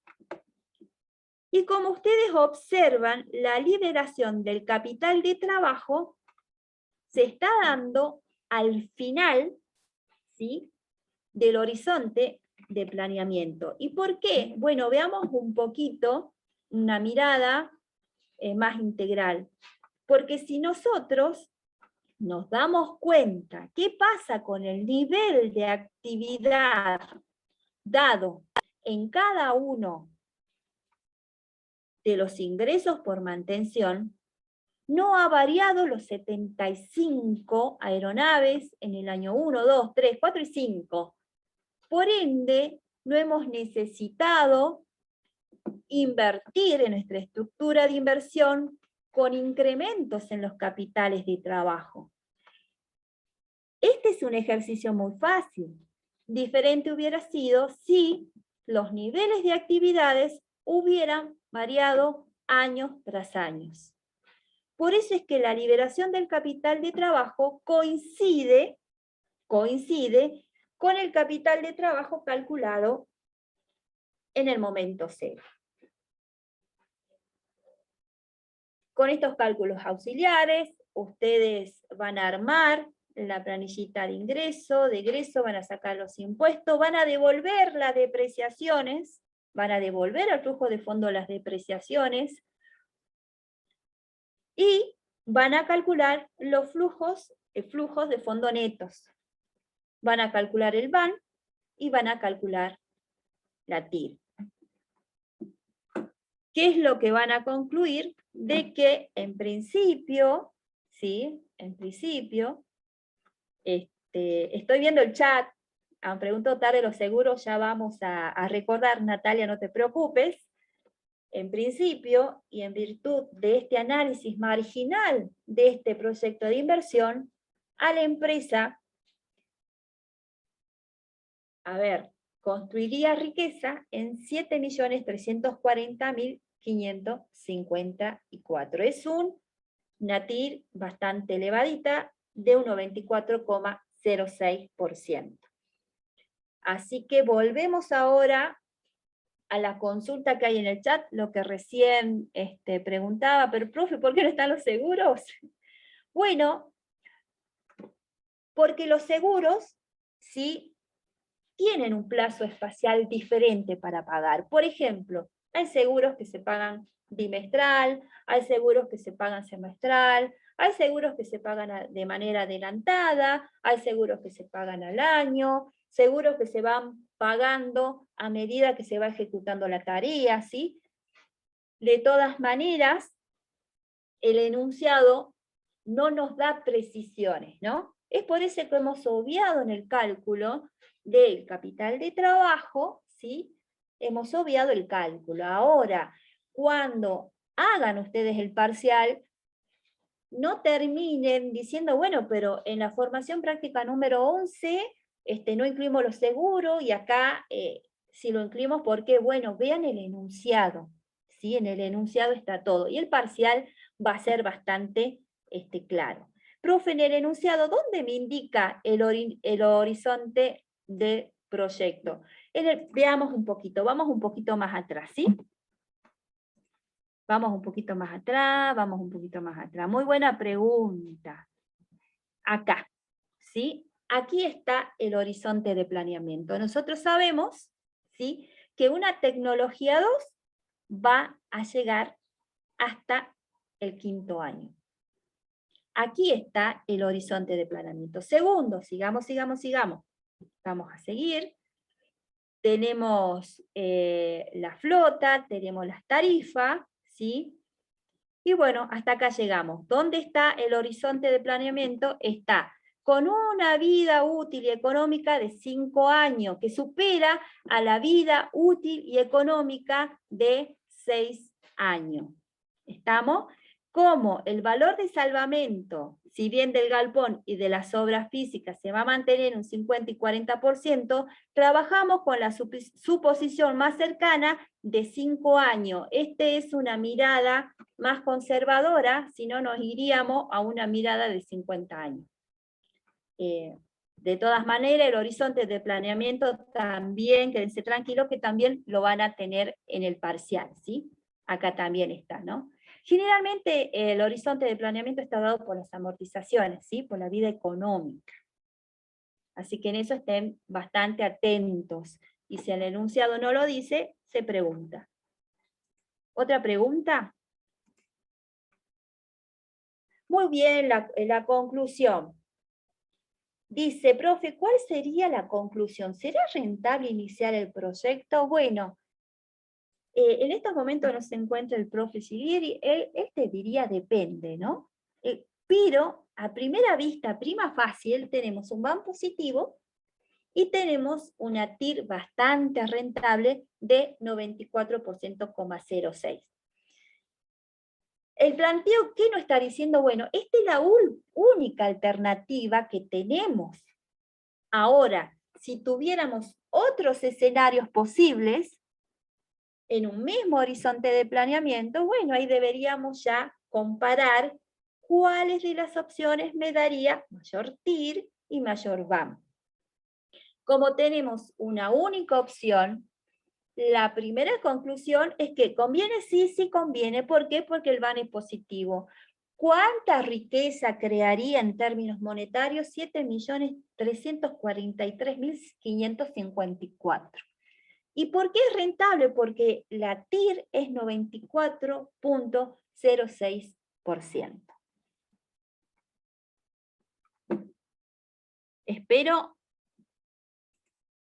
Y como ustedes observan, la liberación del capital de trabajo se está dando al final, ¿sí?, del horizonte de planeamiento. ¿Y por qué? Bueno, veamos un poquito, una mirada más integral. Porque si nosotros nos damos cuenta qué pasa con el nivel de actividad dado en cada uno de los ingresos por mantención, no ha variado los 75 aeronaves en el año 1, 2, 3, 4 y 5. Por ende, no hemos necesitado invertir en nuestra estructura de inversión con incrementos en los capitales de trabajo. Este es un ejercicio muy fácil. Diferente hubiera sido si los niveles de actividades hubieran variado años tras años. Por eso es que la liberación del capital de trabajo coincide con el capital de trabajo calculado en el momento cero. Con estos cálculos auxiliares, ustedes van a armar la planillita de ingreso, de egreso, van a sacar los impuestos, van a devolver las depreciaciones, van a devolver al flujo de fondo las depreciaciones y van a calcular los flujos de fondo netos. Van a calcular el BAN y van a calcular la TIR. ¿Qué es lo que van a concluir? De que en principio, ¿sí? En principio, estoy viendo el chat, pregunto tarde los seguros, ya vamos a recordar, Natalia, no te preocupes. En principio, y en virtud de este análisis marginal de este proyecto de inversión, a la empresa, construiría riqueza en 7.340.554. Es una TIR bastante elevadita, de un 94,06%. Así que volvemos ahora a la consulta que hay en el chat, lo que recién preguntaba, pero profe, ¿por qué no están los seguros? Bueno, porque los seguros, sí, tienen un plazo espacial diferente para pagar. Por ejemplo, hay seguros que se pagan bimestral, hay seguros que se pagan semestral, hay seguros que se pagan de manera adelantada, hay seguros que se pagan al año, seguros que se van pagando a medida que se va ejecutando la tarea, ¿sí? De todas maneras, el enunciado no nos da precisiones, ¿no? Es por eso que hemos obviado en el cálculo del capital de trabajo, ¿sí? Hemos obviado el cálculo. Ahora, cuando hagan ustedes el parcial, no terminen diciendo, bueno, pero en la formación práctica número 11, no incluimos los seguros, y acá si lo incluimos, ¿por qué? Bueno, vean el enunciado, ¿sí? En el enunciado está todo, y el parcial va a ser bastante claro. Profe, en el enunciado, ¿dónde me indica el horizonte de proyecto? Veamos un poquito, vamos un poquito más atrás, ¿sí? Vamos un poquito más atrás, vamos un poquito más atrás. Muy buena pregunta. Acá, ¿sí? Aquí está el horizonte de planeamiento. Nosotros sabemos, ¿sí?, que una tecnología 2 va a llegar hasta el 5º año. Aquí está el horizonte de planeamiento. Segundo, sigamos. Vamos a seguir. Tenemos la flota, tenemos las tarifas, ¿sí? Y bueno, hasta acá llegamos. ¿Dónde está el horizonte de planeamiento? Está con una vida útil y económica de 5 años, que supera a la vida útil y económica de 6 años. ¿Estamos? Como el valor de salvamento, si bien del galpón y de las obras físicas se va a mantener un 50 y 40%, trabajamos con la suposición más cercana de 5 años. Es una mirada más conservadora, si no nos iríamos a una mirada de 50 años. De todas maneras, el horizonte de planeamiento también, quédense tranquilos, que también lo van a tener en el parcial, ¿sí? Acá también está, ¿no? Generalmente el horizonte de planeamiento está dado por las amortizaciones, ¿sí? Por la vida económica. Así que en eso estén bastante atentos. Y si el enunciado no lo dice, se pregunta. ¿Otra pregunta? Muy bien, la conclusión. Dice, profe, ¿cuál sería la conclusión? ¿Será rentable iniciar el proyecto? Bueno, en estos momentos no se encuentra el profe Silieri, él te diría depende, ¿no? Pero a primera vista, prima facie, tenemos un BAN positivo y tenemos una TIR bastante rentable de 94,06%. El planteo, ¿qué nos está diciendo? Bueno, esta es la única alternativa que tenemos. Ahora, si tuviéramos otros escenarios posibles, en un mismo horizonte de planeamiento, bueno, ahí deberíamos ya comparar cuáles de las opciones me daría mayor TIR y mayor BAM. Como tenemos una única opción, la primera conclusión es que conviene, sí conviene. ¿Por qué? Porque el BAN es positivo. ¿Cuánta riqueza crearía en términos monetarios? 7.343.554. ¿Y por qué es rentable? Porque la TIR es 94.06%. Espero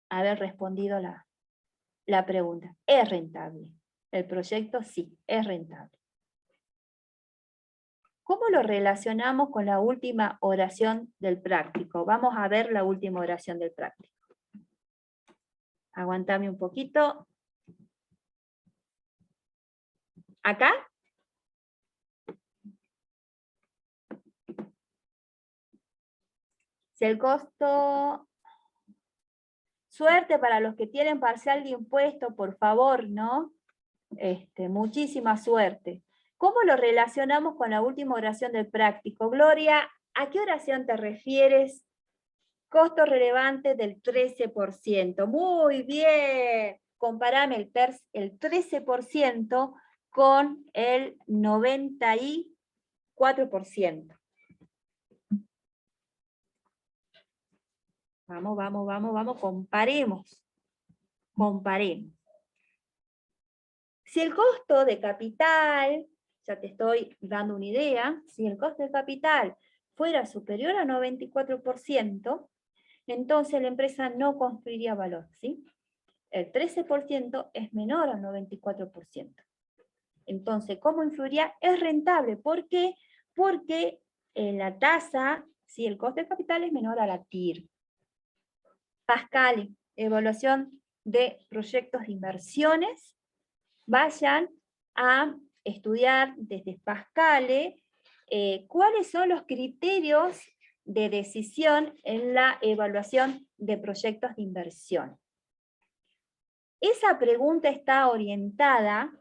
haber respondido la pregunta. ¿Es rentable? El proyecto sí, es rentable. ¿Cómo lo relacionamos con la última oración del práctico? Vamos a ver la última oración del práctico. Aguantame un poquito. ¿Acá? Si el costo... Suerte para los que tienen parcial de impuesto, por favor, ¿no? Muchísima suerte. ¿Cómo lo relacionamos con la última oración del práctico? Gloria, ¿a qué oración te refieres? Costo relevante del 13%. Muy bien. Comparame el 13% con el 94%. Vamos, comparemos. Comparemos. Si el costo de capital, ya te estoy dando una idea, si el costo de capital fuera superior a 94%, entonces la empresa no construiría valor, ¿sí? El 13% es menor al 94%. Entonces, ¿cómo influiría? Es rentable. ¿Por qué? Porque la tasa, ¿sí? El costo de capital es menor a la TIR. Pascale, evaluación de proyectos de inversiones. Vayan a estudiar desde Pascale cuáles son los criterios de decisión en la evaluación de proyectos de inversión. Esa pregunta está orientada,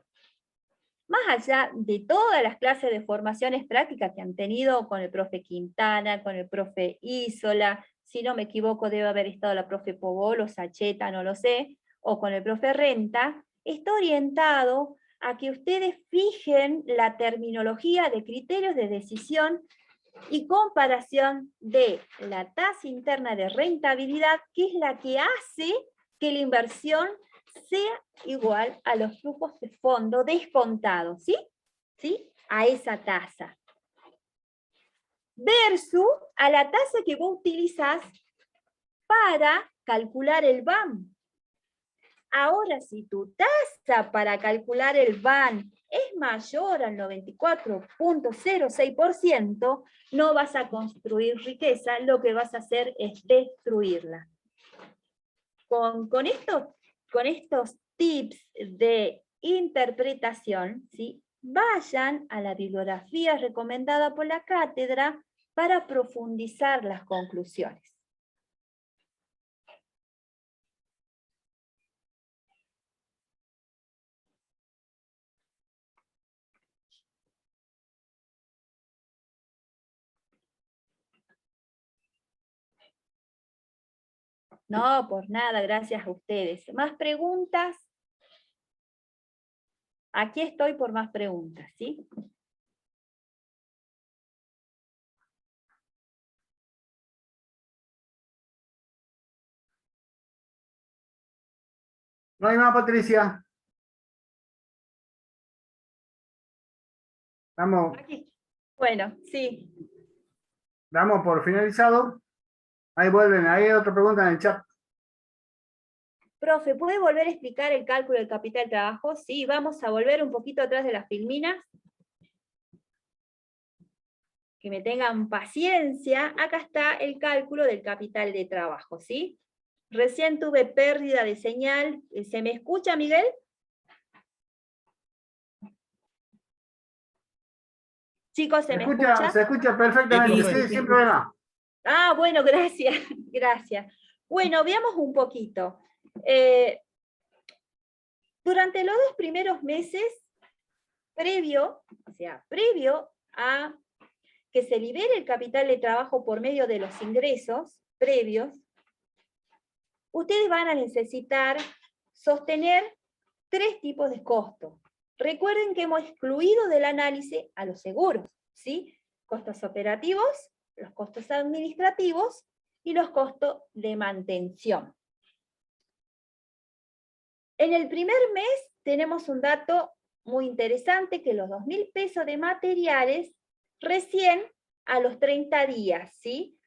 más allá de todas las clases de formaciones prácticas que han tenido con el profe Quintana, con el profe Isola, si no me equivoco debe haber estado la profe Pogol o Sacheta, no lo sé, o con el profe Renta, está orientado a que ustedes fijen la terminología de criterios de decisión y comparación de la tasa interna de rentabilidad, que es la que hace que la inversión sea igual a los flujos de fondo descontados, ¿sí? ¿Sí? A esa tasa. Versus a la tasa que vos utilizás para calcular el BAM. Ahora, si tu tasa para calcular el BAM es mayor al 94.06%, no vas a construir riqueza, lo que vas a hacer es destruirla. Con estos tips de interpretación, ¿sí? Vayan a la bibliografía recomendada por la cátedra para profundizar las conclusiones. No, por nada, gracias a ustedes. ¿Más preguntas? Aquí estoy por más preguntas, ¿sí? No hay más, Patricia. Aquí. Bueno, sí. Damos por finalizado. Ahí vuelven, ahí hay otra pregunta en el chat. Profe, ¿puede volver a explicar el cálculo del capital de trabajo? Sí, vamos a volver un poquito atrás de las filminas. Que me tengan paciencia. Acá está el cálculo del capital de trabajo, ¿sí? Recién tuve pérdida de señal. ¿Se me escucha, Miguel? Chicos, ¿se me escucha? Se escucha perfectamente, sí, sin problema. Ah, bueno, gracias, gracias. Bueno, veamos un poquito. Durante los 2 primeros meses, previo a que se libere el capital de trabajo por medio de los ingresos previos, ustedes van a necesitar sostener 3 tipos de costos. Recuerden que hemos excluido del análisis a los seguros, ¿sí? Costos operativos, los costos administrativos y los costos de mantención. En el primer mes tenemos un dato muy interesante, que los 2.000 pesos de materiales recién a los 30 días, ¿sí?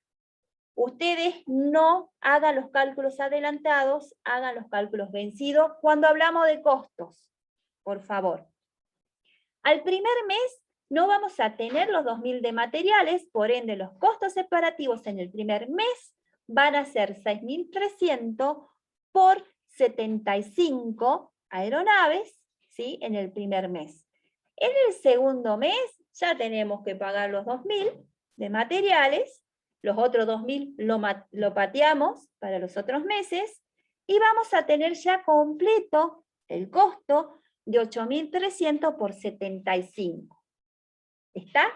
Ustedes no hagan los cálculos adelantados, hagan los cálculos vencidos cuando hablamos de costos, por favor. Al primer mes no vamos a tener los 2.000 de materiales, por ende los costos separativos en el primer mes van a ser 6.300 por 75 aeronaves, ¿sí? En el primer mes. En el segundo mes ya tenemos que pagar los 2.000 de materiales, los otros 2.000 lo pateamos para los otros meses, y vamos a tener ya completo el costo de 8.300 por 75. ¿Está?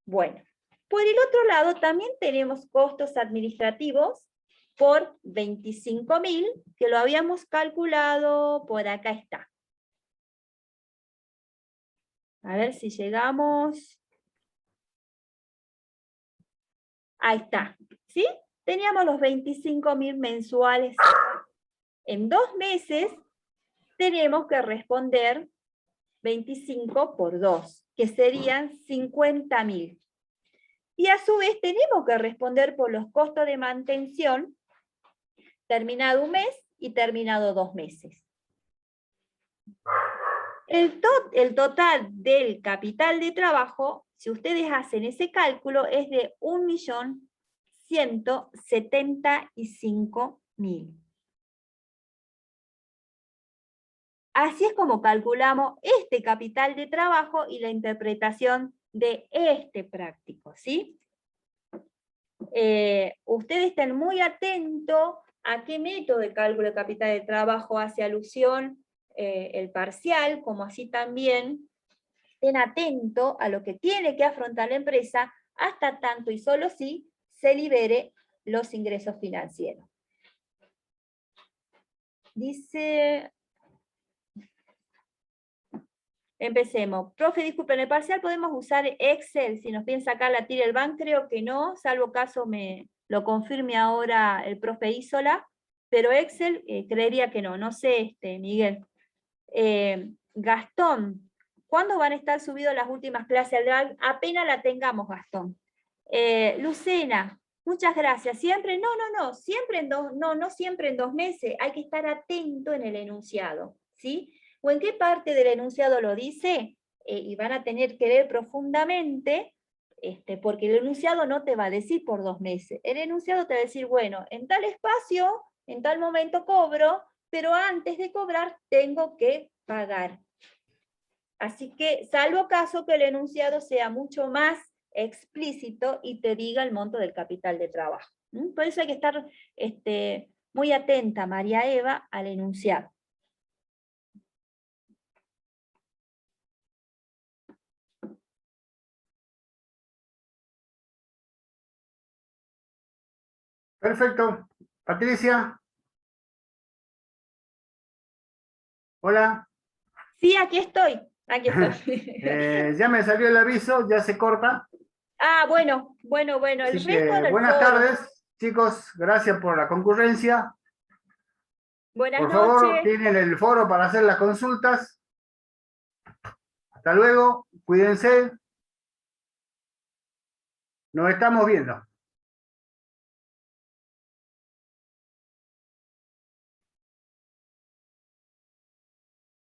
Bueno. Por el otro lado también tenemos costos administrativos por 25.000, que lo habíamos calculado, por acá está. A ver si llegamos. Ahí está, ¿sí? Teníamos los 25.000 mensuales. En 2 meses tenemos que responder 25 por 2, que serían 50.000. Y a su vez tenemos que responder por los costos de mantención, terminado un mes y terminado 2 meses. El total del capital de trabajo, si ustedes hacen ese cálculo, es de 1.175.000. Así es como calculamos este capital de trabajo y la interpretación de este práctico, ¿sí? Ustedes estén muy atentos a qué método de cálculo de capital de trabajo hace alusión el parcial, como así también estén atentos a lo que tiene que afrontar la empresa hasta tanto y solo si se libere los ingresos financieros. Dice... Empecemos. Profe, disculpen, el parcial podemos usar Excel, si nos piden sacar la tira del banco, creo que no, salvo caso me lo confirme ahora el profe Isola, pero Excel creería que no, no sé, Miguel. Gastón, ¿cuándo van a estar subidas las últimas clases al Drive? Apenas la tengamos, Gastón. Lucena, muchas gracias. Siempre, no siempre en 2 meses, hay que estar atento en el enunciado, ¿sí? ¿O en qué parte del enunciado lo dice? Y van a tener que leer profundamente, porque el enunciado no te va a decir por 2 meses. El enunciado te va a decir, bueno, en tal espacio, en tal momento cobro, pero antes de cobrar tengo que pagar. Así que, salvo caso que el enunciado sea mucho más explícito y te diga el monto del capital de trabajo. Por eso hay que estar muy atenta, María Eva, al enunciado. Perfecto. Patricia. Hola. Sí, aquí estoy. Ya me salió el aviso, ya se corta. Ah, bueno. El Así resto que, del buenas foro. tardes, chicos. Gracias por la concurrencia. Buenas Por favor, noches. tienen el foro para hacer las consultas. Hasta luego. Cuídense. Nos estamos viendo.